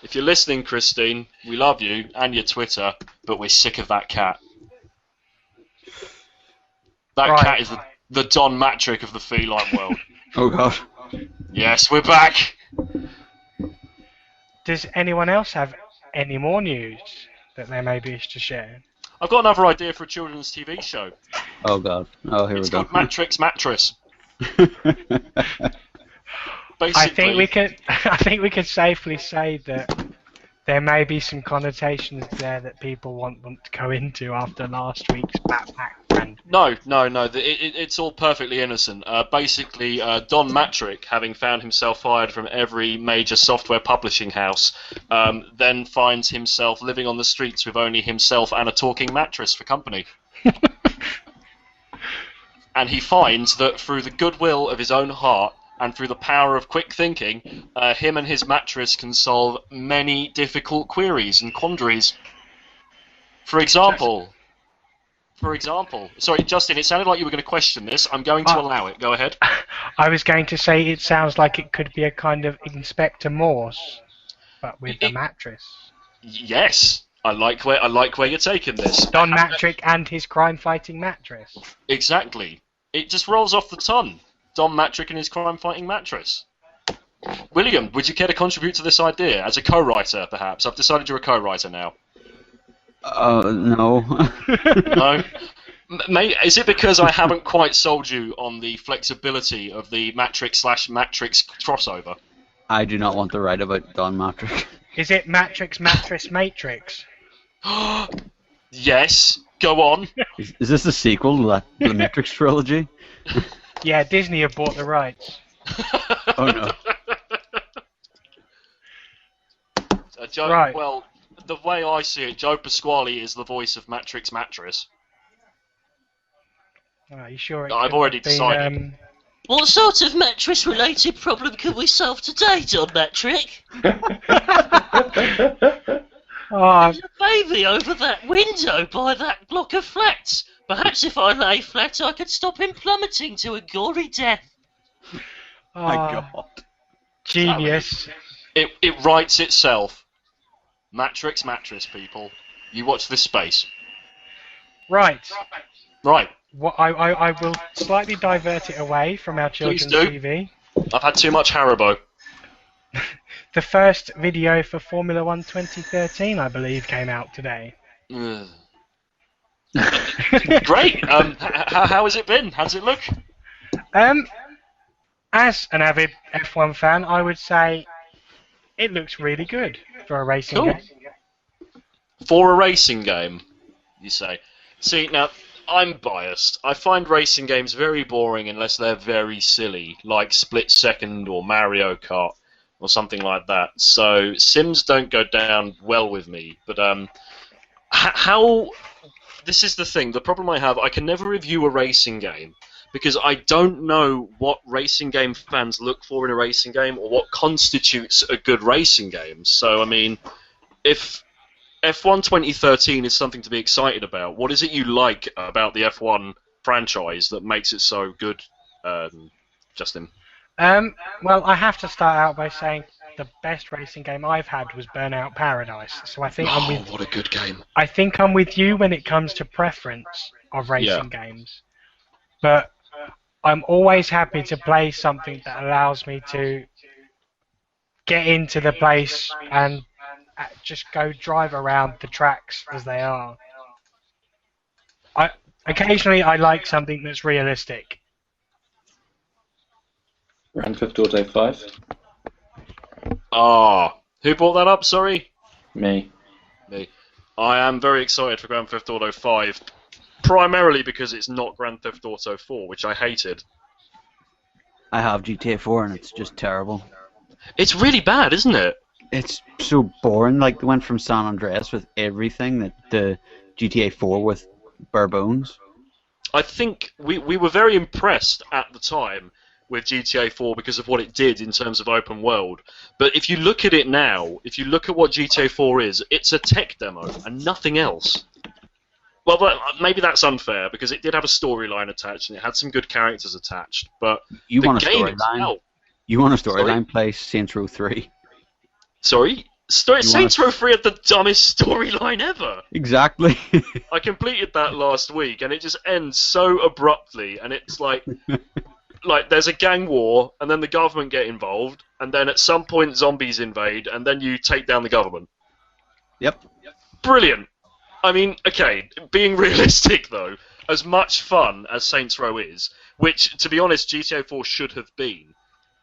If you're listening, Christine, we love you and your Twitter, but we're sick of that cat. That cat is the Don Mattrick of the feline world. Oh god. Yes, we're back! Does anyone else have any more news that they may wish to share? I've got another idea for a children's TV show. Oh god. Oh, here It's we go. called Mattrick's Mattress. I think we could safely say that there may be some connotations there that people want to go into after last week's backpack brand. No. It's all perfectly innocent. Basically, Don Mattrick, having found himself fired from every major software publishing house, then finds himself living on the streets with only himself and a talking mattress for company. And he finds that through the goodwill of his own heart, and through the power of quick thinking, him and his mattress can solve many difficult queries and quandaries. For example, sorry, Justin, it sounded like you were going to question this. I'm going to allow it. Go ahead. I was going to say it sounds like it could be a kind of Inspector Morse, but with the mattress. Yes, I like where you're taking this. Don Mattrick and his crime-fighting mattress. Exactly. It just rolls off the tongue. Don Mattrick and his crime-fighting mattress. William, would you care to contribute to this idea as a co-writer, perhaps? I've decided you're a co-writer now. No. No? Mate, is it because I haven't quite sold you on the flexibility of the Mattrick/Mattrix crossover? I do not want to write about Don Mattrick. Is it Mattrix Mattress Matrix? Yes, go on. Is this a sequel to the Matrix trilogy? Yeah, Disney have bought the rights. Oh no. Right. Well, the way I see it, Joe Pasquale is the voice of Mattrick's Mattress. Are you sure? I've already decided. What sort of mattress-related problem can we solve today, Don Mattrick? Oh, There's a baby over that window by that block of flats. Perhaps if I lay flat, I could stop him plummeting to a gory death. My god. Genius. It writes itself. Mattrick's Mattress, people. You watch this space. Right. Right. What I will slightly divert it away from our children's do. TV. I've had too much Haribo. The first video for Formula 1 2013, I believe, came out today. Ugh. Great. How has it been? How does it look? As an avid F1 fan, I would say it looks really good for a racing game. For a racing game, you say. See, now, I'm biased. I find racing games very boring unless they're very silly, like Split Second or Mario Kart or something like that. So Sims don't go down well with me. But how... This is the thing. The problem I have, I can never review a racing game because I don't know what racing game fans look for in a racing game or what constitutes a good racing game. So, I mean, if F1 2013 is something to be excited about, what is it you like about the F1 franchise that makes it so good, Justin? Well, I have to start out by saying the best racing game I've had was Burnout Paradise. So I think what a good game. I think I'm with you when it comes to preference of racing games. But I'm always happy to play something that allows me to get into the place and just go drive around the tracks as they are. Occasionally I like something that's realistic. Grand Theft Auto 5. Who brought that up, sorry? Me. I am very excited for Grand Theft Auto 5, primarily because it's not Grand Theft Auto 4, which I hated. I have GTA 4 and it's just terrible. It's really bad, isn't it? It's so boring. Like, they went from San Andreas with everything that the GTA 4 with bare bones. I think we were very impressed at the time with GTA 4 because of what it did in terms of open world. But if you look at it now, if you look at what GTA 4 is, it's a tech demo and nothing else. Well, maybe that's unfair because it did have a storyline attached and it had some good characters attached. But you the want a game storyline? itself, You want a storyline? Play Saints Row 3. Sorry? Saints Row 3 had the dumbest storyline ever. Exactly. I completed that last week, and it just ends so abruptly, and it's like there's a gang war, and then the government get involved, and then at some point zombies invade, and then you take down the government. Yep. Brilliant. I mean, okay, being realistic though, as much fun as Saints Row is, which, to be honest, GTA 4 should have been.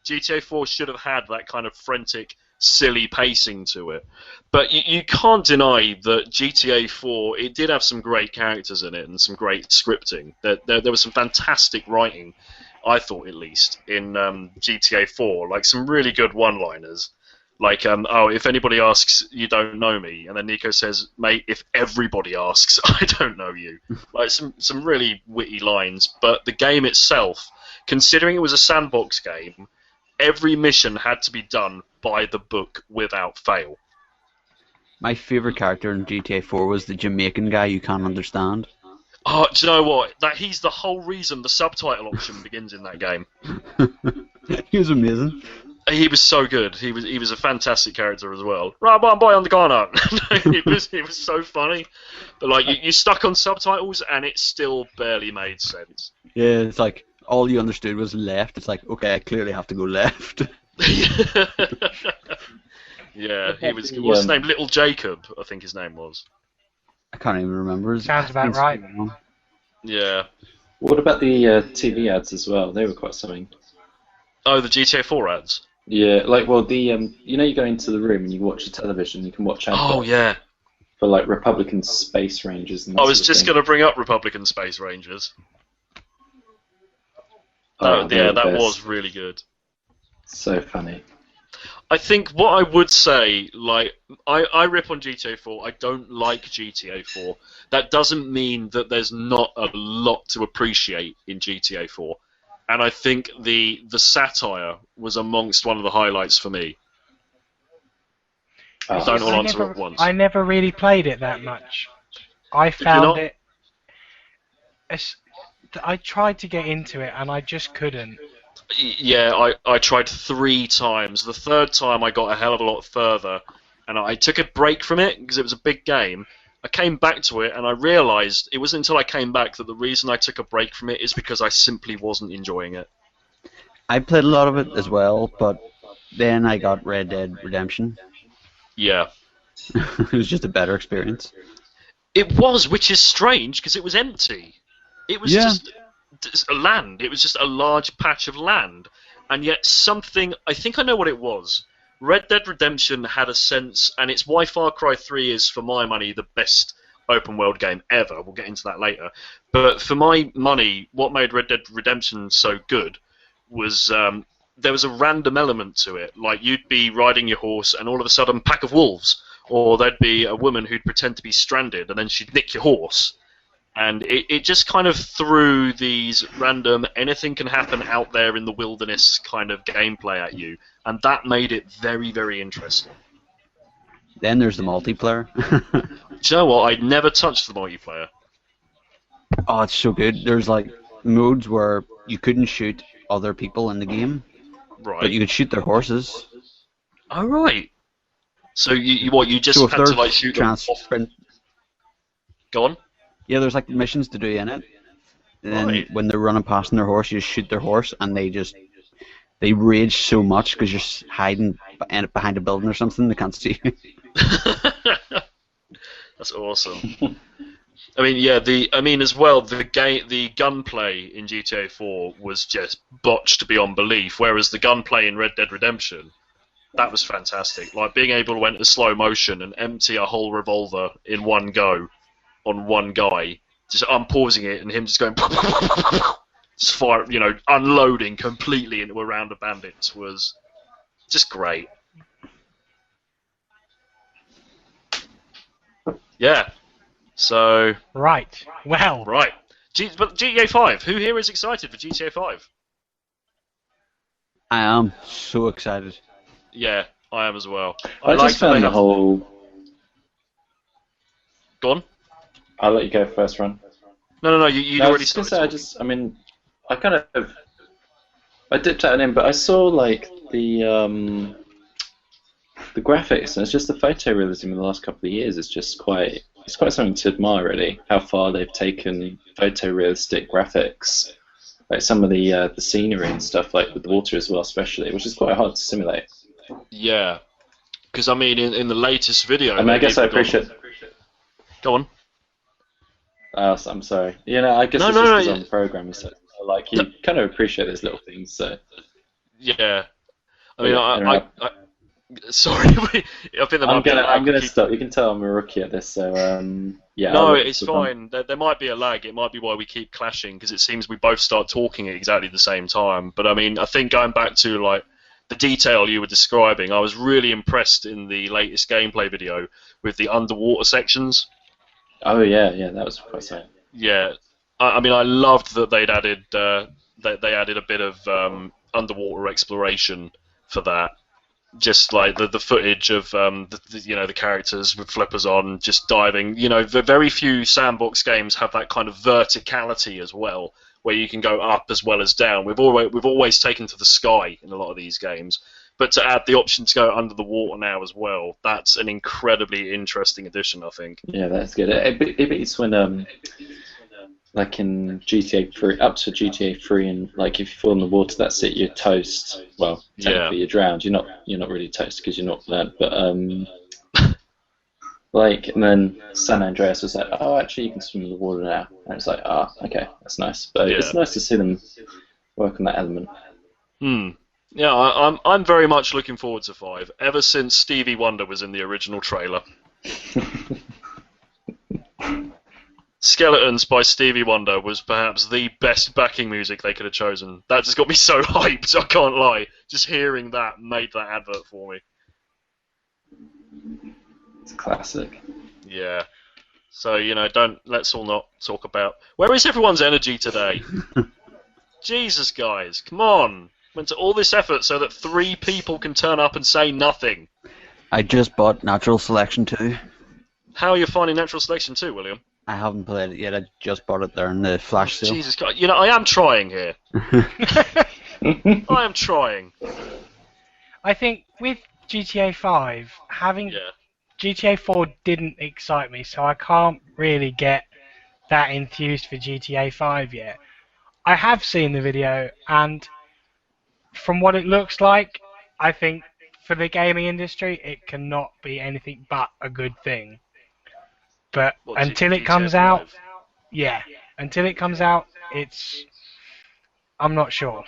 GTA 4 should have had that kind of frantic, silly pacing to it. But you can't deny that GTA 4, it did have some great characters in it and some great scripting. There was some fantastic writing, I thought at least, in GTA 4. Like some really good one-liners. Like, if anybody asks, you don't know me. And then Nico says, mate, if everybody asks, I don't know you. Like some really witty lines. But the game itself, considering it was a sandbox game, every mission had to be done by the book without fail. My favourite character in GTA 4 was the Jamaican guy you can't understand. Oh, do you know what? He's the whole reason the subtitle option begins in that game. He was amazing. He was so good. He was a fantastic character as well. Right, boy on the corner. It was so funny. But like you stuck on subtitles and it still barely made sense. Yeah, it's like all you understood was left. It's like, okay, I clearly have to go left. Yeah, what's his name? Little Jacob, I think his name was. I can't even remember. Sounds about right. Yeah. What about the TV ads as well? They were quite something. Oh, the GTA 4 ads. Yeah, like, well, the you go into the room and you watch the television. You can watch ads. Oh yeah. For like Republican Space Rangers. And that I was sort of just thing. going to bring up Republican Space Rangers. Oh, that was really good. So funny. I think what I would say, like, I rip on GTA 4. I don't like GTA 4. That doesn't mean that there's not a lot to appreciate in GTA 4. And I think the satire was amongst one of the highlights for me. Oh. Don't all answer at once. I never really played it that much. I found it. I tried to get into it and I just couldn't. Yeah, I tried 3 times. The third time I got a hell of a lot further, and I took a break from it because it was a big game. I came back to it and I realised it wasn't until I came back that the reason I took a break from it is because I simply wasn't enjoying it. I played a lot of it as well, but then I got Red Dead Redemption. Yeah. It was just a better experience. It was, which is strange because it was empty. It was just a land. It was just a large patch of land. And yet something, I think I know what it was. Red Dead Redemption had a sense, and it's why Far Cry 3 is, for my money, the best open world game ever. We'll get into that later. But for my money, what made Red Dead Redemption so good was there was a random element to it. Like, you'd be riding your horse, and all of a sudden, a pack of wolves. Or there'd be a woman who'd pretend to be stranded, and then she'd nick your horse. And it just kind of threw these random, anything can happen out there in the wilderness kind of gameplay at you. And that made it very, very interesting. Then there's the multiplayer. Do you know what? I'd never touched the multiplayer. Oh, it's so good. There's like modes where you couldn't shoot other people in the game, Right. but you could shoot their horses. Oh, right. So you just So if had to there's like shoot them off. Go on. Yeah, there's like missions to do in it. And then Right. when they're running past on their horse, you just shoot their horse, and they rage so much because you're hiding behind a building or something. They can't see you. That's awesome. I mean, yeah. As well, the gunplay in GTA 4 was just botched beyond belief. Whereas the gunplay in Red Dead Redemption, that was fantastic. Like being able to enter slow motion and empty a whole revolver in one go on one guy, just unpausing it and him just going, just fire, unloading completely into a round of bandits was just great. Yeah. So. Right. Well. Right. But GTA 5. Who here is excited for GTA 5? I am so excited. Yeah, I am as well. I like just found the whole. Go on. I'll let you go first, Ron. No. You No, already I was just started. gonna say, I kind of. I dipped out and in, but I saw like the the graphics, and it's just the photorealism in the last couple of years. It's quite something to admire, really. How far they've taken photorealistic graphics, like some of the scenery and stuff, like with the water as well, especially, which is quite hard to simulate. Yeah, because I mean, in the latest video. I mean, I guess I appreciate. Go on. I'm sorry. You know, I guess it's just because I'm a programmer, so like you kind of appreciate those little things. So. Yeah. I mean, sorry, I think I'm gonna stop. You can tell I'm a rookie at this, so yeah. No, it's fine. There might be a lag. It might be why we keep clashing, because it seems we both start talking at exactly the same time. But I mean, I think going back to like the detail you were describing, I was really impressed in the latest gameplay video with the underwater sections. Oh yeah, that was quite sad. Yeah, I mean, I loved that they'd added they added a bit of underwater exploration for that. Just like the footage of the characters with flippers on, just diving. You know, very few sandbox games have that kind of verticality as well, where you can go up as well as down. We've always taken to the sky in a lot of these games, but to add the option to go under the water now as well, that's an incredibly interesting addition, I think. Yeah, that's good. It beats when like in GTA 3, up to GTA 3, and like if you fall in the water, that's it. You're toast. Well, technically you're drowned. You're not really toast because you're not that. But like, and then San Andreas was like, oh, actually you can swim in the water now. And it's like, okay, that's nice. But it's nice to see them work on that element. Yeah, I'm very much looking forward to 5. Ever since Stevie Wonder was in the original trailer. Skeletons by Stevie Wonder was perhaps the best backing music they could have chosen. That just got me so hyped, I can't lie. Just hearing that made that advert for me. It's classic. Yeah. So, let's all not talk about... Where is everyone's energy today? Jesus, guys, come on. Went to all this effort so that 3 people can turn up and say nothing. I just bought Natural Selection 2. How are you finding Natural Selection 2, William? I haven't played it yet. I just bought it there in the flash sale. Jesus God, I am trying here. I am trying. I think with GTA 5, having GTA 4 didn't excite me, so I can't really get that enthused for GTA 5 yet. I have seen the video, and from what it looks like, I think for the gaming industry, it cannot be anything but a good thing. But until it comes out, until it comes out, I'm not sure.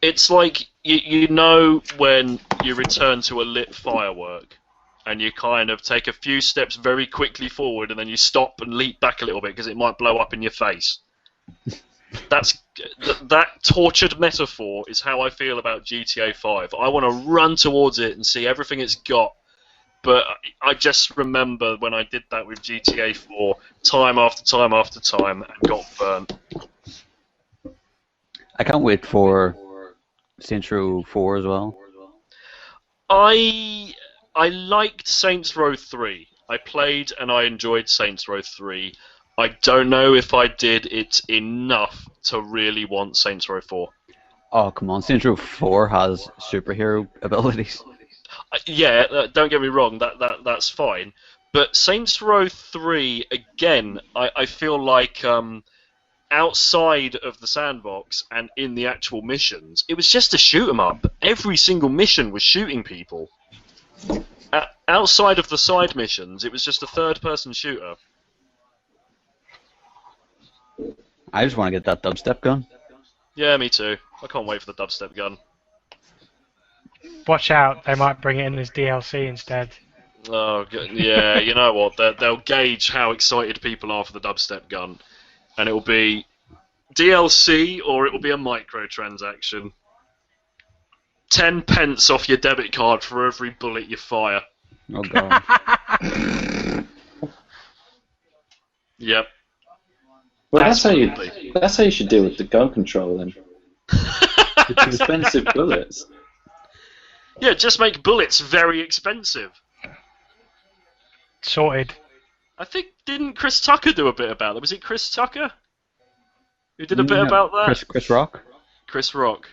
It's like, you know when you return to a lit firework, and you kind of take a few steps very quickly forward, and then you stop and leap back a little bit because it might blow up in your face. That tortured metaphor is how I feel about GTA 5. I want to run towards it and see everything it's got. But I just remember when I did that with GTA 4, time after time after time, and got burnt. I can't wait for Saints Row 4 as well. I liked Saints Row 3. I played and I enjoyed Saints Row 3. I don't know if I did it enough to really want Saints Row 4. Oh, come on. Saints Row 4 has superhero abilities. Yeah, don't get me wrong, that's fine. But Saints Row 3, again, I feel like outside of the sandbox and in the actual missions, it was just a shoot 'em up. Every single mission was shooting people. Outside of the side missions, it was just a third-person shooter. I just want to get that dubstep gun. Yeah, me too. I can't wait for the dubstep gun. Watch out, they might bring it in as DLC instead. Oh, yeah, you know what? They'll gauge how excited people are for the dubstep gun, and it will be DLC or it will be a microtransaction. 10 pence off your debit card for every bullet you fire. Oh, God. Yep. Well, that's how you should deal with the gun control then. It's expensive bullets. Yeah, just make bullets very expensive. Sorted. I think, didn't Chris Tucker do a bit about that? Was it Chris Tucker who did a bit about that? Chris Rock? Chris Rock.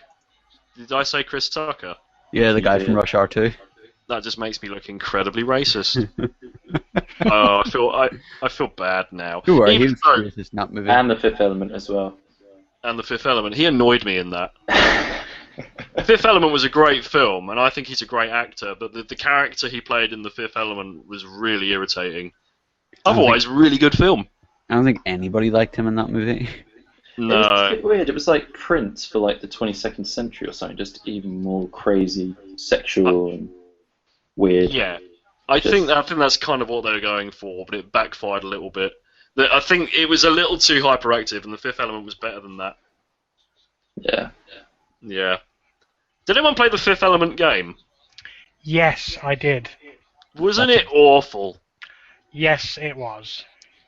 Did I say Chris Tucker? Yeah, the guy from Rush Hour 2. That just makes me look incredibly racist. I feel bad now. Don't worry, Even he's though- racist, not movie. And The Fifth Element as well. and The Fifth Element. He annoyed me in that. The Fifth Element was a great film, and I think he's a great actor, but the character he played in The Fifth Element was really irritating. Otherwise, really good film. I don't think anybody liked him in that movie. It was a No. bit weird. It was like Prince for like the 22nd century or something, just even more crazy, sexual, and weird. Yeah. I think that's kind of what they were going for, but it backfired a little bit. I think it was a little too hyperactive, and The Fifth Element was better than that. Yeah. Yeah. Did anyone play the Fifth Element game? Yes, I did. Wasn't it awful? Yes, it was.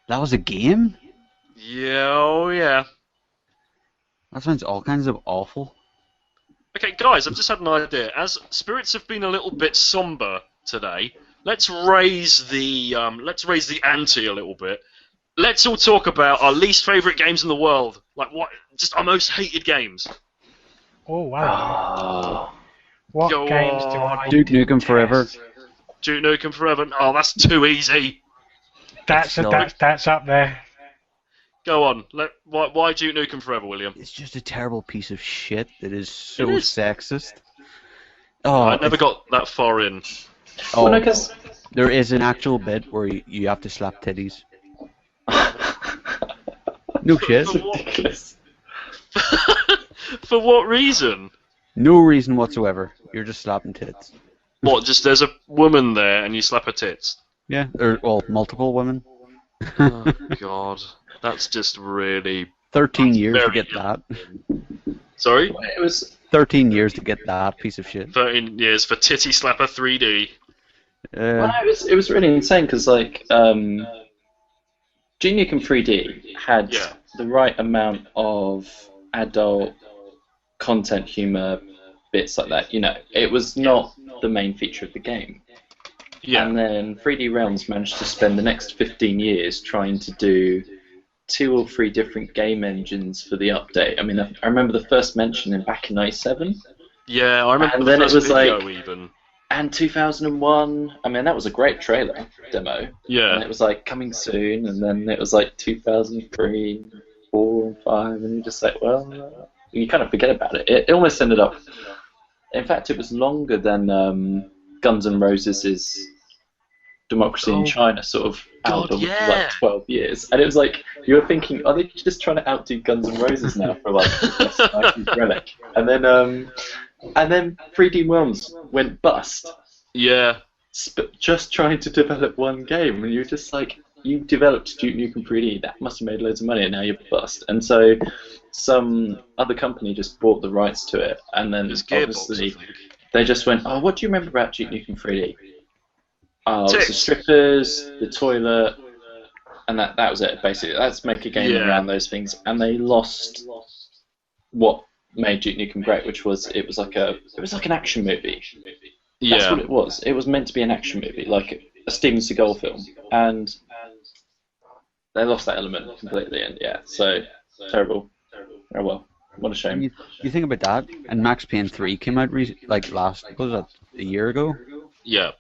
That was a game? Yeah, oh yeah. That sounds all kinds of awful. Okay, guys, I've just had an idea. As spirits have been a little bit somber today, let's raise the ante a little bit. Let's all talk about our least favourite games in the world. Like what? Just our most hated games. Oh wow. Oh. What Go games do on. I Duke Nukem Forever. Duke Nukem Forever. Oh, that's too easy. That's It's that's up there. Go on. Why Duke Nukem Forever, William? It's just a terrible piece of shit that is so It is. sexist. Oh, I never got that far in. oh, Well, I guess. there is an actual bit where you have to slap titties. No shit. For what, Ridiculous. for what reason? No reason whatsoever. You're just slapping tits. What? Just there's a woman there and you slap her tits. Yeah, or well, multiple women. Oh God, that's just really. 13 That's years to very get good. that. Sorry. It was. 13 years to get that piece of shit. 13 years for Titty Slapper 3D. Well, no, it was really insane because like Duke Nukem 3D had Yeah. the right amount of adult content, humor, bits like that. You know, it was not the main feature of the game. Yeah. And then 3D Realms managed to spend the next 15 years trying to do 2 or 3 different game engines for the update. I mean, I remember the first mention back in '97 Yeah, I remember And the then it first was video like- even. and 2001. I mean, that was a great trailer demo. And Yeah. it was like coming soon, and then it was like 2003, 4, and 5, and you're just like, well, you kind of forget about it. It almost ended up. In fact, it was longer than Guns N' Roses' Democracy in Oh, China sort of God, album yeah. for like 12 years. And it was like, you were thinking, are they just trying to outdo Guns N' Roses now for like this Nike relic? And then 3D Realms went bust, Yeah. just trying to develop one game, and you're just like, you developed Duke Nukem 3D, that must have made loads of money, and now you're bust. And so some other company just bought the rights to it, and then It's Gearbox, I obviously think. they just went, oh, what do you remember about Duke Nukem 3D? Oh, it's the Tits. strippers, the toilet, and that was it, basically. Let's make a game Yeah. around those things. And they lost what made Duke Nukem great, which was it was like an action movie. That's Yeah. what it was. It was meant to be an action movie, like a Steven Seagal film. And they lost that element completely, and yeah, so terrible. Oh well, what a shame. You think about that, and Max Payne 3 came out last, what was that, a year ago? Yeah.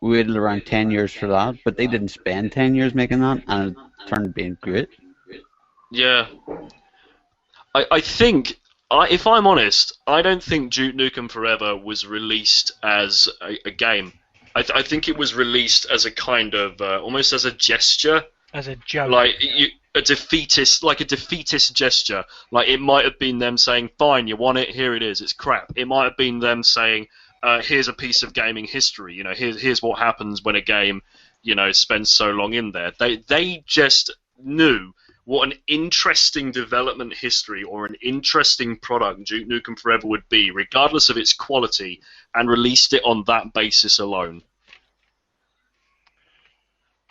We waited around 10 years for that, but they didn't spend 10 years making that, and it turned being great. Yeah. I think, if I'm honest, I don't think Duke Nukem Forever was released as a game. I think it was released as a kind of, almost as a gesture. As a joke. Like, a defeatist gesture. Like, it might have been them saying, fine, you want it, here it is, it's crap. It might have been them saying, here's a piece of gaming history, you know, here's what happens when a game, you know, spends so long in there. They just knew what an interesting development history or an interesting product Duke Nukem Forever would be, regardless of its quality, and released it on that basis alone.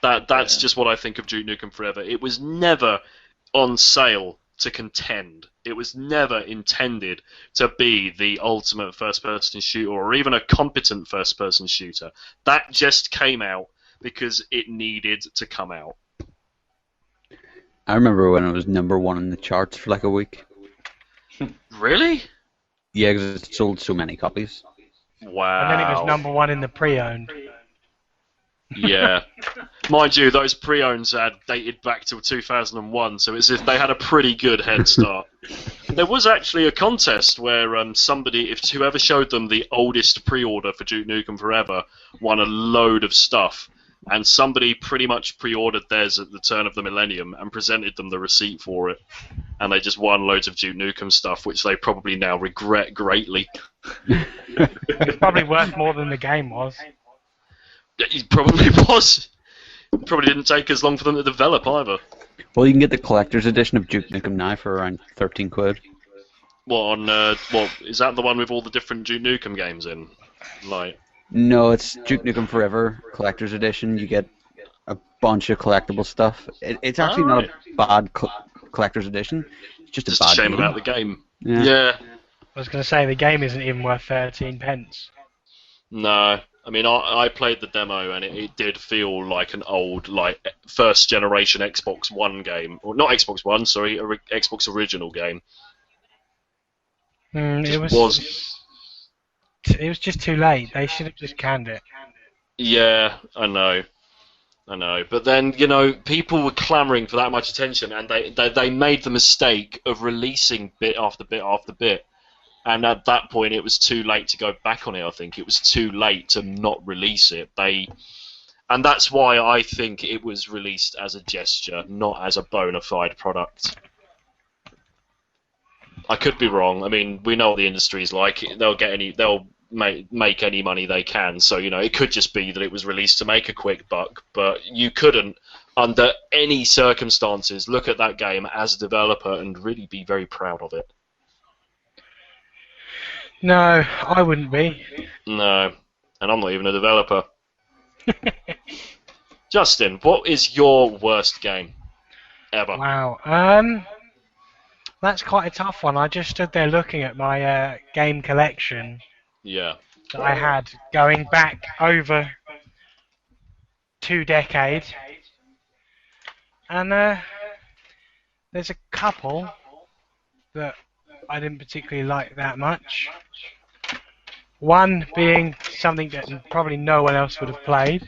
That's just what I think of Duke Nukem Forever. It was never on sale to contend. It was never intended to be the ultimate first-person shooter or even a competent first-person shooter. That just came out because it needed to come out. I remember when it was #1 in the charts for like a week. Really? Yeah, because it sold so many copies. Wow. And then it was #1 in the pre-owned. Yeah. Mind you, those pre-owns had dated back till 2001, so it's as if they had a pretty good head start. There was actually a contest where whoever showed them the oldest pre-order for Duke Nukem Forever won a load of stuff, and somebody pretty much pre-ordered theirs at the turn of the millennium and presented them the receipt for it, and they just won loads of Duke Nukem stuff, which they probably now regret greatly. It's probably worth more than the game was. It probably was. It probably didn't take as long for them to develop either. Well, you can get the collector's edition of Duke Nukem now for around 13 quid. What is that the one with all the different Duke Nukem games in? Like, No, it's Duke Nukem Forever collector's edition. You get a bunch of collectible stuff. It's actually not a bad collector's edition. It's just a bad shame game. about the game. Yeah. I was going to say, the game isn't even worth 13 pence. No. I mean, I played the demo and it did feel like an old, like, first generation Xbox One game. Or not Xbox One, sorry, Xbox original game. It was just too late. They should have just canned it. Yeah, I know. But then, people were clamouring for that much attention, and they made the mistake of releasing bit after bit after bit. And at that point, it was too late to go back on it, I think. It was too late to not release it. And that's why I think it was released as a gesture, not as a bona fide product. I could be wrong. I mean, we know what the industry's like. They'll make any money they can. So, it could just be that it was released to make a quick buck. But you couldn't, under any circumstances, look at that game as a developer and really be very proud of it. No, I wouldn't be. No, and I'm not even a developer. Justin, what is your worst game ever? Wow. That's quite a tough one. I just stood there looking at my game collection. Yeah. That I had going back over 2 decades, and there's a couple that I didn't particularly like that much. One being something that probably no one else would have played,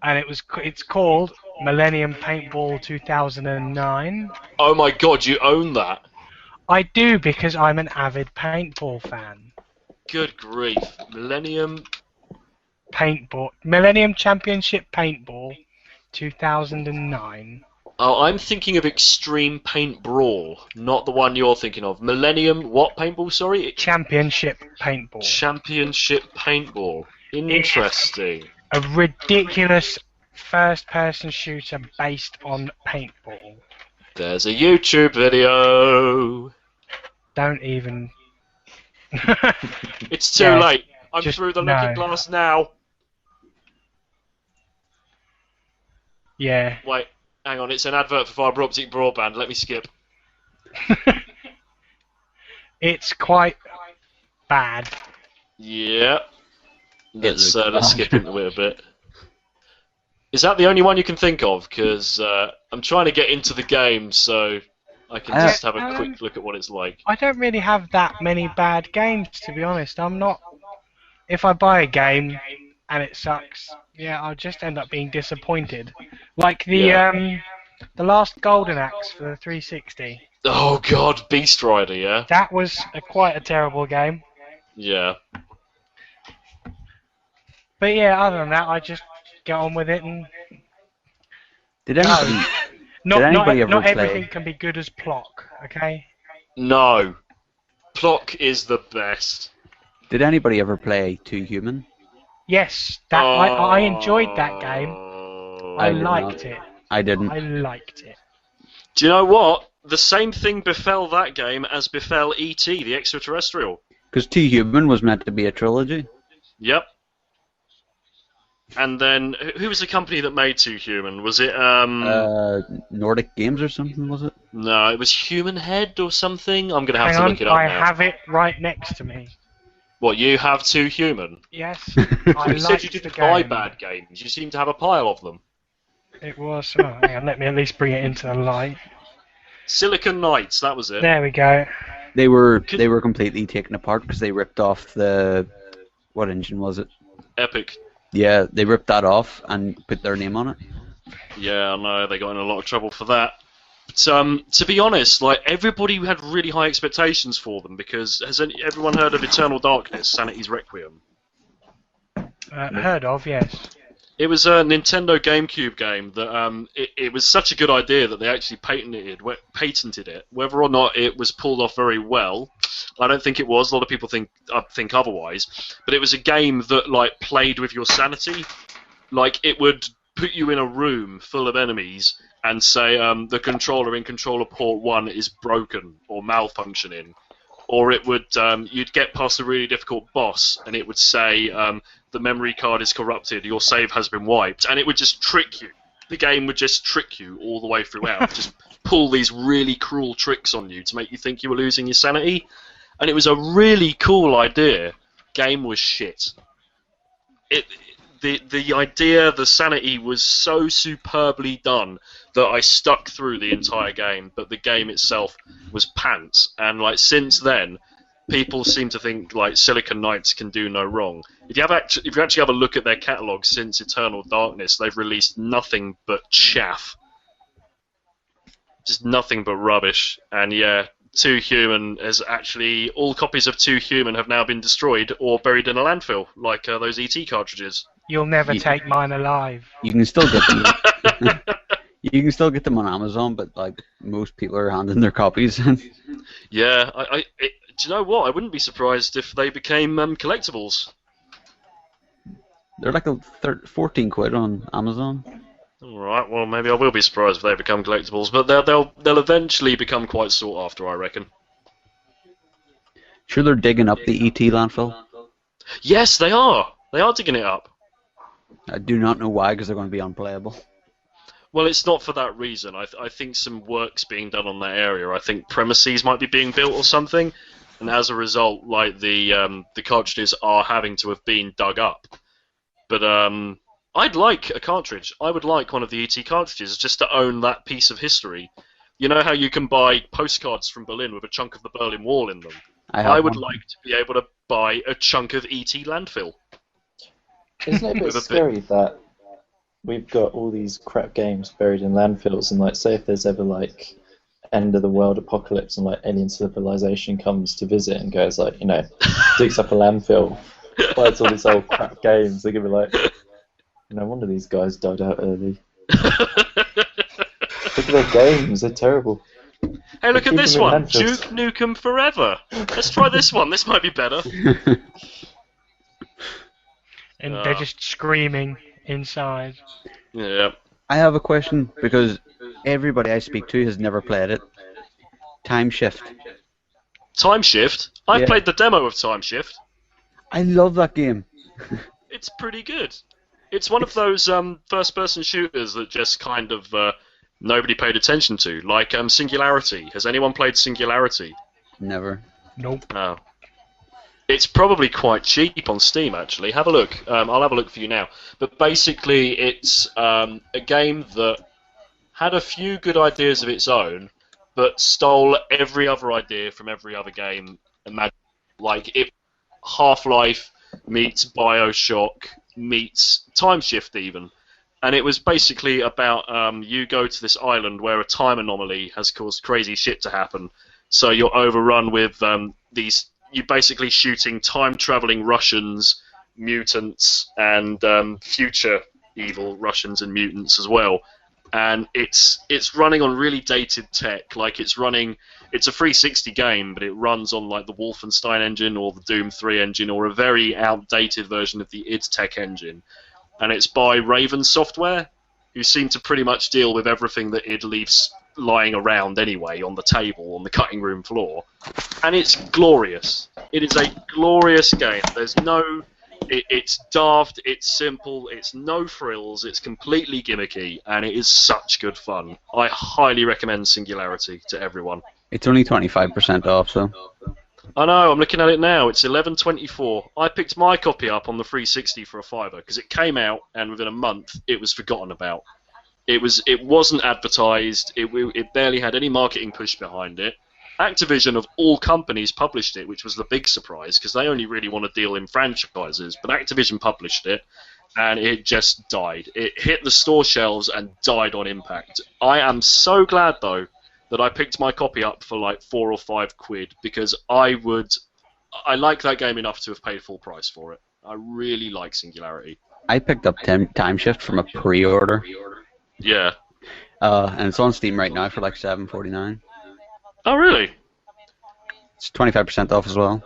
and it's called Millennium Paintball 2009. Oh my god, you own that? I do, because I'm an avid paintball fan. Good grief. Millennium Championship Paintball 2009. Oh, I'm thinking of Extreme Paint Brawl, not the one you're thinking of. Millennium what paintball, sorry? Championship Paintball. Championship Paintball. Interesting. A ridiculous first-person shooter based on paintball. There's a YouTube video. Don't even... It's too late. I'm through the looking glass now. Yeah. Wait, hang on. It's an advert for fibre optic broadband. Let me skip. It's quite bad. Yeah. Let's skip into it a bit. Is that the only one you can think of? Because I'm trying to get into the game, so I can just have a quick look at what it's like. I don't really have that many bad games, to be honest. I'm not... If I buy a game and it sucks, yeah, I'll just end up being disappointed. Like the last Golden Axe for the 360. Oh god, Beast Rider, yeah? That was quite a terrible game. Yeah. But yeah, other than that, I just get on with it and... Did anybody, Not ever play? everything can be good as Plock, okay? No. Plock is the best. Did anybody ever play Too Human? Yes, I enjoyed that game. I liked it. I didn't. I liked it. Do you know what? The same thing befell that game as befell E.T., the extraterrestrial. Because Too Human was meant to be a trilogy. Yep. And then, who was the company that made Too Human? Was it, Nordic Games or something, was it? No, it was Human Head or something? I'm going to have to look it up I now. have it right next to me. What, you have Too Human? Yes. You said you didn't buy bad games. You seem to have a pile of them. It was... Oh, hang on, let me at least bring it into the light. Silicon Knights, that was it. There we go. They were completely taken apart because they ripped off the What engine was it? Epic. Yeah, they ripped that off and put their name on it. Yeah, I know, they got in a lot of trouble for that. But, to be honest, like, everybody had really high expectations for them, because has everyone heard of Eternal Darkness, Sanity's Requiem? Heard of, yes. It was a Nintendo GameCube game that it was such a good idea that they actually patented it. Whether or not it was pulled off very well, I don't think it was. A lot of people think otherwise. But it was a game that like played with your sanity. Like it would put you in a room full of enemies and say the controller in controller port 1 is broken or malfunctioning. Or it would, you'd get past a really difficult boss, and it would say, the memory card is corrupted, your save has been wiped, and it would just trick you. The game would just trick you all the way throughout, just pull these really cruel tricks on you to make you think you were losing your sanity. And it was a really cool idea. Game was shit. The idea, the sanity was so superbly done that I stuck through the entire game, but the game itself was pants. And like since then, people seem to think like Silicon Knights can do no wrong. If you actually have a look at their catalogue since Eternal Darkness, they've released nothing but chaff, just nothing but rubbish. And yeah, Too Human has actually all copies of Too Human have now been destroyed or buried in a landfill, like those ET cartridges. You'll never take mine alive. You can still get them. You can still get them on Amazon, but like most people are handing their copies. Yeah, do you know what? I wouldn't be surprised if they became collectibles. They're like 14 quid on Amazon. All right, well maybe I will be surprised if they become collectibles, but they'll eventually become quite sought after, I reckon. Sure, they're digging up the ET landfill. Yes, they are. They are digging it up. I do not know why, because they're going to be unplayable. Well, it's not for that reason. I think some work's being done on that area. I think premises might be being built or something, and as a result, like the cartridges are having to have been dug up. But I'd like a cartridge. I would like one of the ET cartridges just to own that piece of history. You know how you can buy postcards from Berlin with a chunk of the Berlin Wall in them? I would like to be able to buy a chunk of ET landfill. Isn't it a bit scary that we've got all these crap games buried in landfills, and like, say if there's ever like end of the world apocalypse and like alien civilization comes to visit and goes like, you know, digs up a landfill, finds all these old crap games, they're gonna be like, no wonder these guys died out early. Look at their games, they're terrible. Hey, look at this one, Duke Nukem Forever. Let's try this one. This might be better. And they're just screaming inside. Yeah. I have a question, because everybody I speak to has never played it. Time Shift. Time Shift? I've played the demo of Time Shift. I love that game. It's pretty good. It's one of those first-person shooters that just kind of nobody paid attention to, like Singularity. Has anyone played Singularity? Never. Nope. No. It's probably quite cheap on Steam, actually. Have a look. I'll have a look for you now. But basically, it's a game that had a few good ideas of its own, but stole every other idea from every other game. Like, Half-Life meets Bioshock meets Time Shift, even. And it was basically about you go to this island where a time anomaly has caused crazy shit to happen. So you're overrun with you're basically shooting time-traveling Russians, mutants, and future evil Russians and mutants as well. And it's running on really dated tech. Like it's a 360 game, but it runs on like the Wolfenstein engine or the Doom 3 engine or a very outdated version of the id Tech engine. And it's by Raven Software, who seem to pretty much deal with everything that id leaves lying around anyway on the table on the cutting room floor, and it's glorious. It is a glorious game. It's daft, it's simple, it's no frills, it's completely gimmicky, and it is such good fun. I highly recommend Singularity to everyone. It's only 25% off, so. I know, I'm looking at it now. It's $11.24. I picked my copy up on the 360 for a $5 because it came out, and within a month it was forgotten about. It wasn't advertised. It barely had any marketing push behind it, Activision of all companies published it, which was the big surprise because they only really want to deal in franchises. But Activision published it, and it just died. It hit the store shelves and died on impact. I am so glad though that I picked my copy up for like £4 or £5 because I like that game enough to have paid full price for it. I really like Singularity. I picked up Time Shift from a pre-order. Yeah. And it's on Steam right now for like $7.49. Oh, really? It's 25% off as well.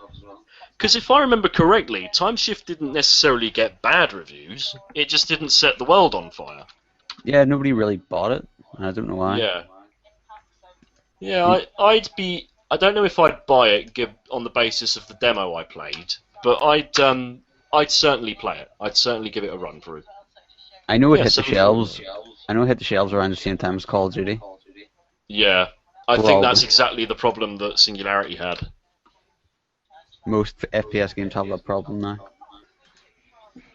Because if I remember correctly, Time Shift didn't necessarily get bad reviews. It just didn't set the world on fire. Yeah, nobody really bought it. I don't know why. Yeah. Yeah, I don't know if I'd buy it on the basis of the demo I played, but I'd certainly play it. I'd certainly give it a run through. I know it hit the shelves. I know it hit the shelves around the same time as Call of Duty. Yeah. I think that's exactly the problem that Singularity had. Most FPS games have that problem now.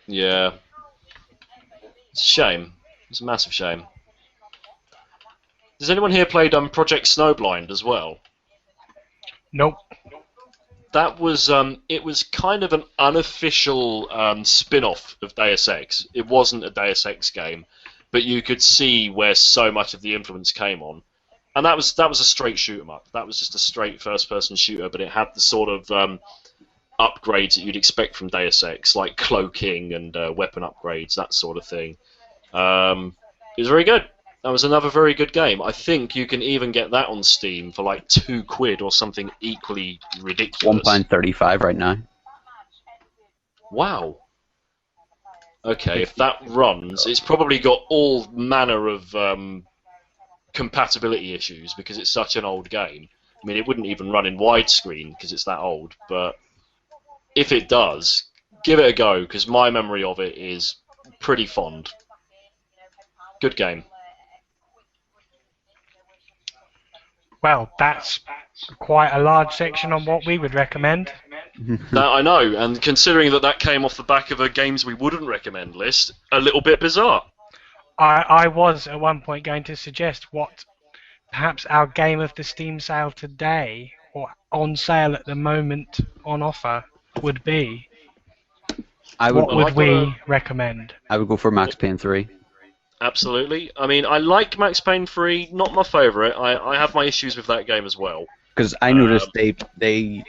Yeah. It's a shame. It's a massive shame. Has anyone here played Project Snowblind as well? Nope. That was it was kind of an unofficial spin-off of Deus Ex. It wasn't a Deus Ex game, but you could see where so much of the influence came on. And that was a straight shoot 'em up. That was just a straight first-person shooter, but it had the sort of upgrades that you'd expect from Deus Ex, like cloaking and weapon upgrades, that sort of thing. It was very good. That was another very good game. I think you can even get that on Steam for like £2 or something equally ridiculous. £1.35 right now. Wow. Okay, if that runs, it's probably got all manner of compatibility issues because it's such an old game. I mean, it wouldn't even run in widescreen because it's that old, but if it does, give it a go because my memory of it is pretty fond. Good game. Well, that's quite a large section on what we would recommend. I know, and considering that came off the back of a games we wouldn't recommend list, a little bit bizarre. I was at one point going to suggest what perhaps our game of the Steam sale today, or on sale at the moment on offer, would be. What would we recommend? I would go for Max Payne 3. Absolutely. I mean, I like Max Payne 3, not my favourite. I have my issues with that game as well. Because I noticed they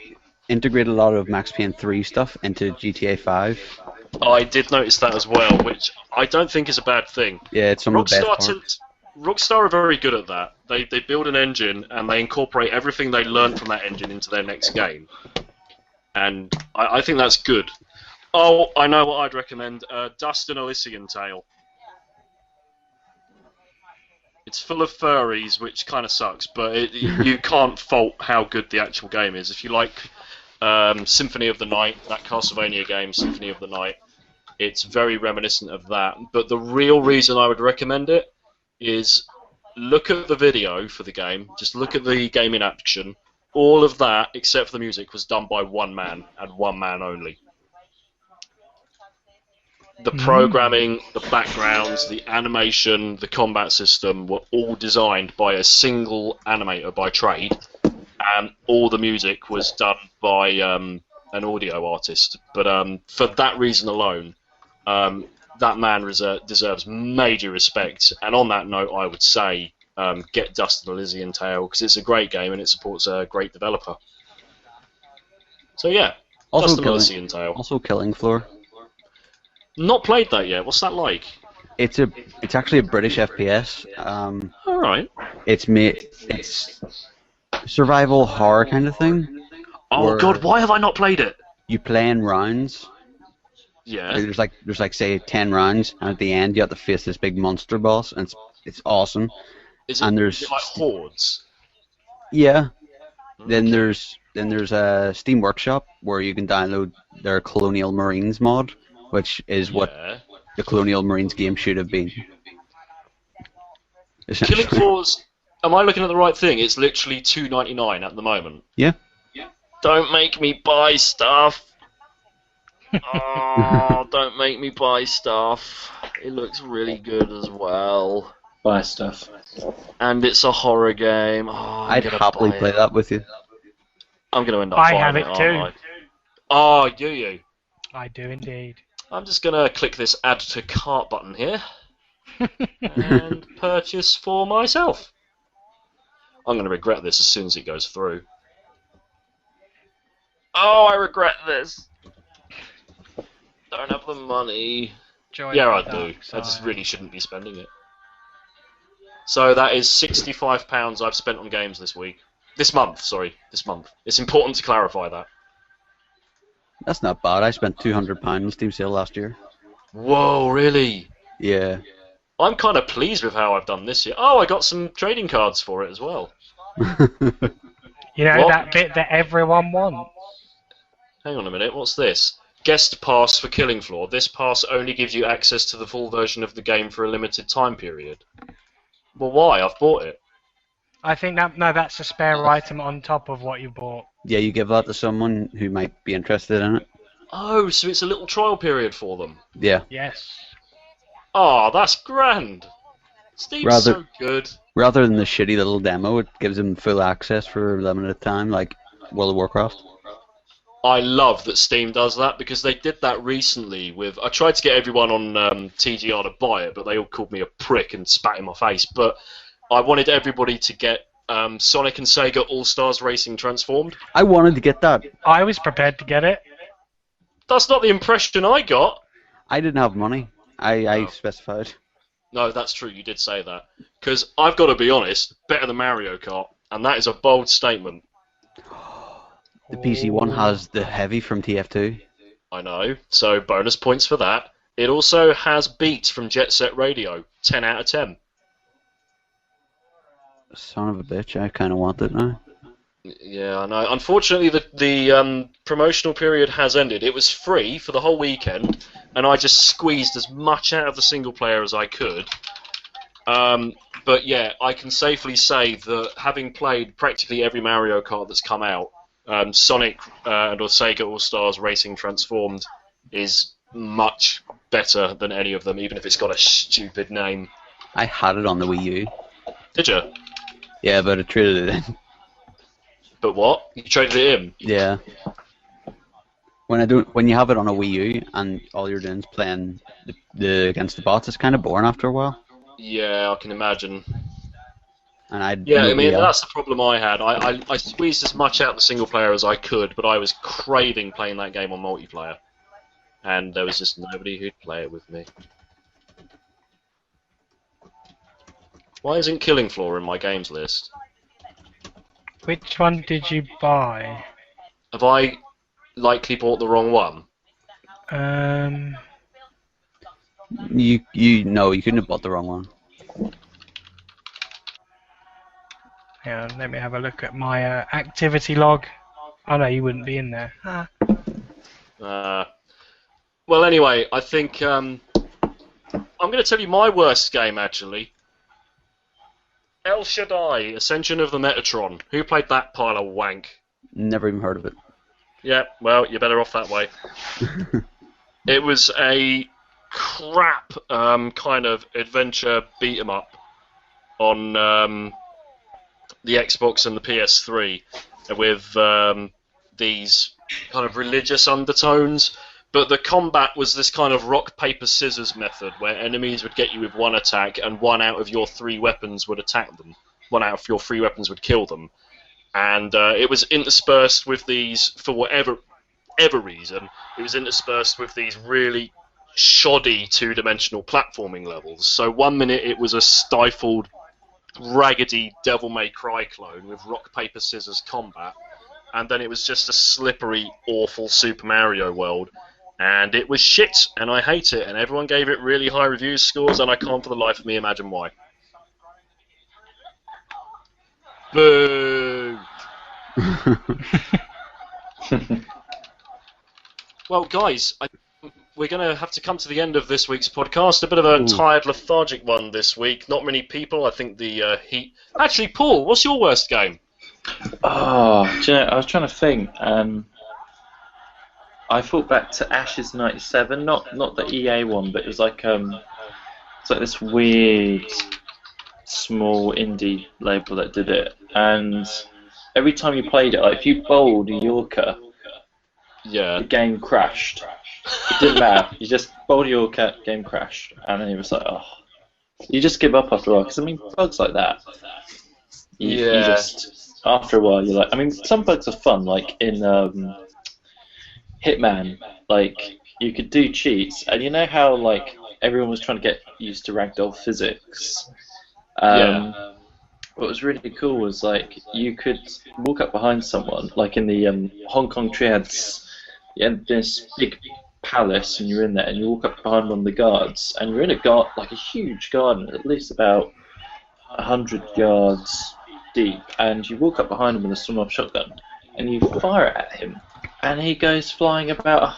integrate a lot of Max Payne 3 stuff into GTA 5. I did notice that as well, which I don't think is a bad thing. Yeah, it's some of the best parts. Rockstar are very good at that. They build an engine and they incorporate everything they learn from that engine into their next game. And I think that's good. Oh, I know what I'd recommend. Dust and Elysian Tale. It's full of furries, which kind of sucks, but you can't fault how good the actual game is. If you like Symphony of the Night, that Castlevania game, Symphony of the Night, it's very reminiscent of that. But the real reason I would recommend it is look at the video for the game, just look at the game in action. All of that, except for the music, was done by one man, and one man only. The programming, the backgrounds, the animation, the combat system were all designed by a single animator by trade, and all the music was done by an audio artist. But for that reason alone, that man deserves major respect. And on that note, I would say get Dust and Elysian Tale because it's a great game and it supports a great developer. So yeah, Dust and Elysian Tale. Also Killing Floor. Not played that yet. What's that like? It's actually a British FPS. All right. It's survival horror kind of thing. Oh God, why have I not played it? You play in rounds. Yeah. There's like say 10 rounds, and at the end you have to face this big monster boss, and it's awesome. Is it like hordes? Yeah. Okay. Then there's a Steam Workshop where you can download their Colonial Marines mod, which is what the Colonial Marines game should have been. Killing Floors. Am I looking at the right thing? It's literally $2.99 at the moment. Yeah. Don't make me buy stuff. Oh, don't make me buy stuff. It looks really good as well. Buy stuff. And it's a horror game. Oh, I'd happily play that with you. I'm going to end up I buying have it, it aren't too. I? Oh, do you? I do indeed. I'm just going to click this add to cart button here and purchase for myself. I'm going to regret this as soon as it goes through. Oh, I regret this. Don't have the money. Join Yeah, the I do. dark I just side. really shouldn't be spending it. So that is £65 I've spent on games this week. This month, sorry. This month. It's important to clarify that. That's not bad. I spent £200 on Steam sale last year. Whoa, really? Yeah. I'm kind of pleased with how I've done this year. Oh, I got some trading cards for it as well. You know, What? that bit that everyone wants. Hang on a minute, what's this? Guest pass for Killing Floor. This pass only gives you access to the full version of the game for a limited time period. Well, why? I've bought it. I think that's a spare item on top of what you bought. Yeah, you give that to someone who might be interested in it. Oh, so it's a little trial period for them. Yeah. Yes. Oh, that's grand. Steve's Rather- so good. Rather than the shitty little demo, it gives them full access for a limited time, like World of Warcraft. I love that Steam does that because they did that recently with... I tried to get everyone on TGR to buy it, but they all called me a prick and spat in my face. But I wanted everybody to get Sonic and Sega All-Stars Racing Transformed. I wanted to get that. I was prepared to get it. That's not the impression I got. I didn't have money. I Oh. specified. No, that's true, you did say that. Because I've got to be honest, better than Mario Kart, and that is a bold statement. The PC one has the Heavy from TF2. I know, so bonus points for that. It also has Beats from Jet Set Radio, 10 out of 10. Son of a bitch, I kind of want it now. Yeah, I know. Unfortunately, the promotional period has ended. It was free for the whole weekend, and I just squeezed as much out of the single player as I could. But yeah, I can safely say that having played practically every Mario Kart that's come out, Sonic and or Sega All-Stars Racing Transformed is much better than any of them, even if it's got a stupid name. I had it on the Wii U. Did you? Yeah, but I traded it in. But what? You traded it in? Yeah. When you have it on a Wii U and all you're doing is playing the against the bots, it's kind of boring after a while. Yeah, I can imagine. And Yeah, I mean, that's the problem I had. I squeezed as much out of the single player as I could, but I was craving playing that game on multiplayer. And there was just nobody who'd play it with me. Why isn't Killing Floor in my games list? Which one did you buy? Have I likely bought the wrong one? you couldn't have bought the wrong one. Hang on, let me have a look at my activity log. Oh no, you wouldn't be in there. Ah. Well, anyway, I think I'm going to tell you my worst game, actually. El Shaddai, Ascension of the Metatron. Who played that pile of wank? Never even heard of it. Yeah, well, you're better off that way. It was a crap kind of adventure beat-em-up on the Xbox and the PS3 with these kind of religious undertones. But the combat was this kind of rock, paper, scissors method where enemies would get you with one attack and one out of your three weapons would attack them. One out of your three weapons would kill them. And it was interspersed with these, for whatever reason, it was interspersed with these really shoddy two-dimensional platforming levels. So one minute it was a stifled, raggedy Devil May Cry clone with rock, paper, scissors combat. And then it was just a slippery, awful Super Mario world. And it was shit, and I hate it, and everyone gave it really high review scores, and I can't for the life of me imagine why. Boo! Well, guys, we're going to have to come to the end of this week's podcast. A bit of a tired, lethargic one this week. Not many people. I think the heat... Actually, Paul, what's your worst game? Oh, do you know, I was trying to think. I thought back to Ashes '97, not the EA one, but it was like it's like this weird small indie label that did it, and every time you played it, like if you bowled a Yorker, Yeah. the game crashed. It didn't matter. You just bowled a Yorker, game crashed, and then it was like, oh, you just give up after a while. Because I mean, bugs like that, you just after a while you're like, I mean, some bugs are fun, like in Hitman, like you could do cheats, and you know how like everyone was trying to get used to ragdoll physics. What was really cool was like you could walk up behind someone, like in the Hong Kong triads, you had this big palace, and you're in there, and you walk up behind one of the guards, and you're in like a huge garden, at least about 100 yards deep, and you walk up behind him with a sawed-off shotgun, and you fire at him, and he goes flying about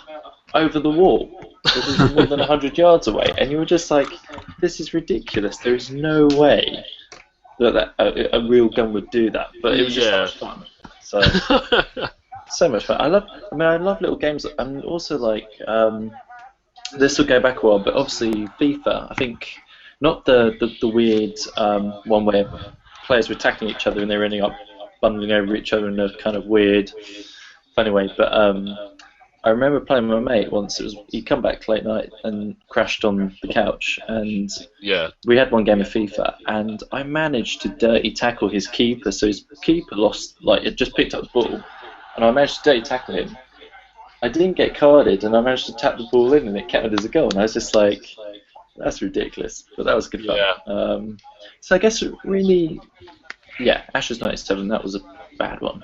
over the wall, which is more than 100 yards away, and you were just like, this is ridiculous. There is no way that a real gun would do that, but it was just so much fun. So much fun. I love little games, and also like this will go back a while, but obviously FIFA. I think not the weird one where players were attacking each other and they were ending up bundling over each other in a kind of weird, funny way. But I remember playing with my mate once. He'd come back late night and crashed on the couch, and we had one game of FIFA, and I managed to dirty tackle his keeper. So his keeper lost, like, it just picked up the ball, and I managed to dirty tackle him. I didn't get carded, and I managed to tap the ball in, and it counted as a goal. And I was just like, that's ridiculous, but that was good fun. So I guess really, Ashes 97, that was a bad one.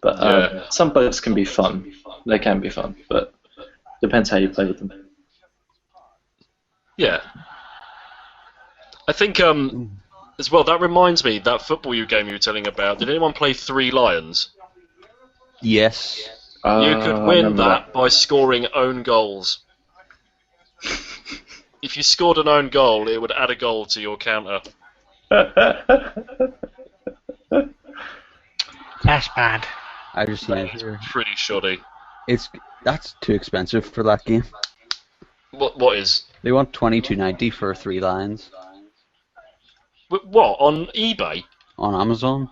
But some bugs can be fun. They can be fun, but depends how you play with them. Yeah. I think, as well, that reminds me, that football game you were telling about, did anyone play Three Lions? Yes. You could win that by scoring own goals. If you scored an own goal, it would add a goal to your counter. That's bad. I just seen it It's here. pretty shoddy. That's too expensive for that game. What is? They want $22.90 for 3 Lions What, on eBay? on Amazon.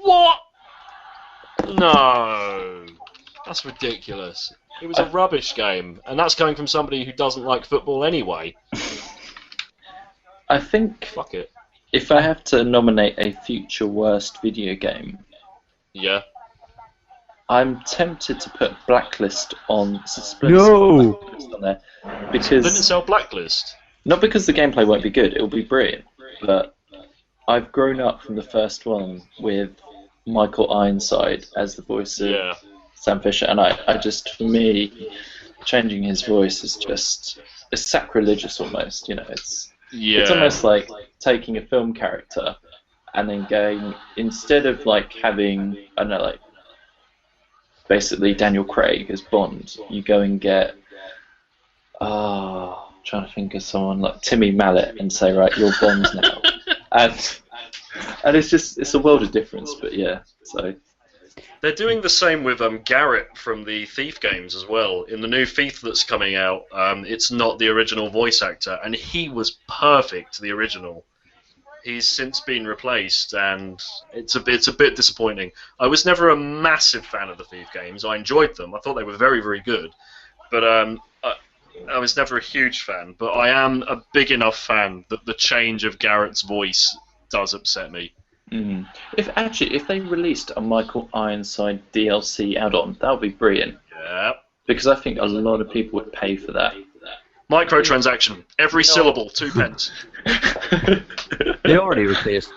What? No. That's ridiculous. It was a rubbish game, and that's coming from somebody who doesn't like football anyway. I think Fuck it. if I have to nominate a future worst video game, I'm tempted to put Blacklist on Blacklist on there, because Didn't sell Blacklist. not because the gameplay won't be good, it'll be brilliant, but I've grown up from the first one with Michael Ironside as the voice of Sam Fisher, and I just, for me, changing his voice is just, it's sacrilegious almost, you know, it's almost like taking a film character and then going, instead of like having, I don't know, like basically Daniel Craig as Bond, you go and get, trying to think of someone like Timmy Mallet and say, right, you're Bond now. And it's a world of difference, but so. They're doing the same with Garrett from the Thief games as well. In the new Thief that's coming out, it's not the original voice actor, and he was perfect, the original. He's since been replaced, and it's a bit disappointing. I was never a massive fan of the Thief games. I enjoyed them. I thought they were very, very good. But I was never a huge fan. But I am a big enough fan that the change of Garrett's voice does upset me. Mm. If they released a Michael Ironside DLC add-on, that would be brilliant. Yeah. Because I think a lot of people would pay for that. Microtransaction. Every syllable, 2 pence. They already replaced,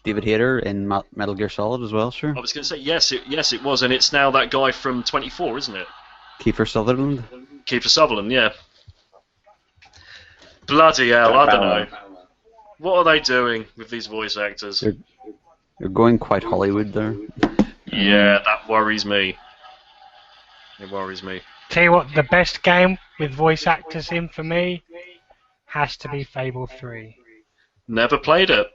David Hayter in Metal Gear Solid as well, I was going to say, yes, it was, and it's now that guy from 24, isn't it? Kiefer Sutherland. Kiefer Sutherland, yeah. Bloody hell, I don't know. What are they doing with these voice actors? They're going quite Hollywood there. Yeah, that worries me. It worries me. Tell you what, the best game with voice actors in for me has to be Fable 3. Never played it.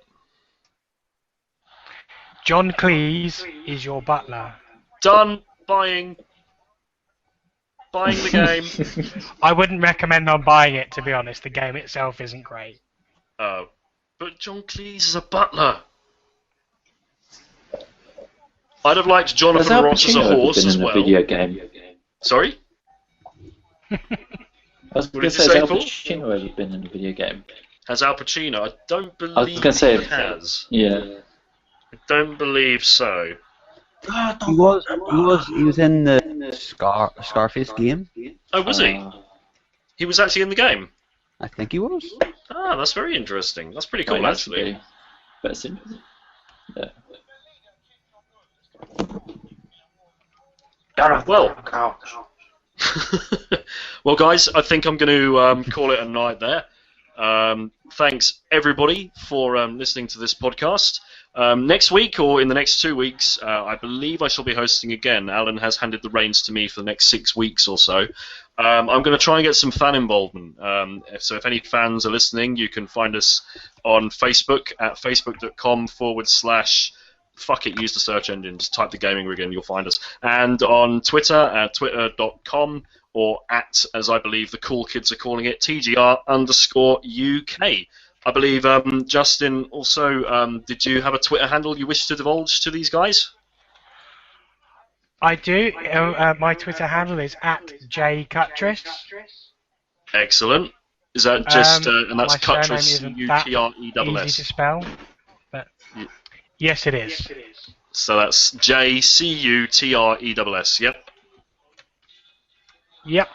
John Cleese is your butler. Done buying the game. I wouldn't recommend on buying it, to be honest. The game itself isn't great. Oh. But John Cleese is a butler. I'd have liked Has Jonathan Al Ross as a Pacino ever horse been as in a well. video game? Sorry? I was What going did to you say, say, has Al Paul? Pacino ever been in a video game? As Al Pacino? I don't I was believe going to say, he has. yeah. I don't believe so. He was in the Scarface game. Oh, was he? He was actually in the game? I think he was. Ah, that's very interesting. That's pretty Oh, cool, he has to actually. be. But it's in, yeah. Well, well, guys, I think I'm going to call it a night there. Thanks, everybody, for listening to this podcast. Next week, or in the next 2 weeks, I believe I shall be hosting again. Alan has handed the reins to me for the next 6 weeks or so. I'm going to try and get some fan involvement. So if any fans are listening, you can find us on Facebook at facebook.com/ fuck it, use the search engine, just type the Gaming Rig in, you'll find us. And on Twitter at twitter.com or at, as I believe the cool kids are calling it, TGR_UK. I believe, Justin, also, did you have a Twitter handle you wish to divulge to these guys? I do. My Twitter handle is at @jcuttress. Excellent. Is that just, and that's my surname Cuttress, isn't that Utress? easy to spell, but yes, it is. So that's JCUTRESS, yep. Yep.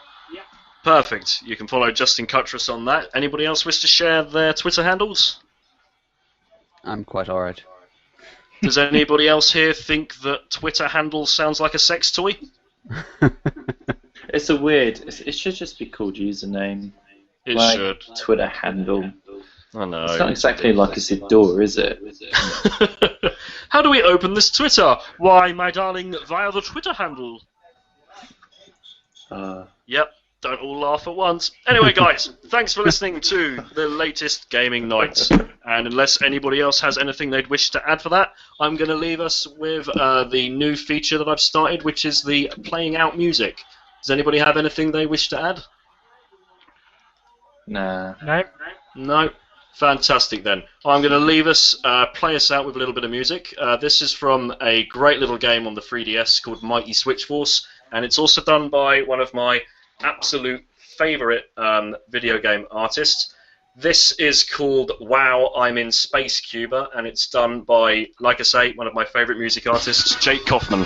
Perfect. You can follow Justin Cuttress on that. Anybody else wish to share their Twitter handles? I'm quite alright. Does anybody else here think that Twitter handle sounds like a sex toy? It's a weird. It should just be called username. It like should. Twitter handle. I know. It's not exactly like a door, is it? How do we open this Twitter? Why, my darling, via the Twitter handle. Yep. Don't all laugh at once. Anyway, guys, thanks for listening to the latest Gaming Night. And unless anybody else has anything they'd wish to add for that, I'm going to leave us with the new feature that I've started, which is the playing out music. Does anybody have anything they wish to add? Nah. No. No? Fantastic then. I'm going to leave us, play us out with a little bit of music. This is from a great little game on the 3DS called Mighty Switch Force, and it's also done by one of my absolute favourite video game artists. This is called Wow, I'm in Space Cuba, and it's done by, like I say, one of my favourite music artists, Jake Kaufman.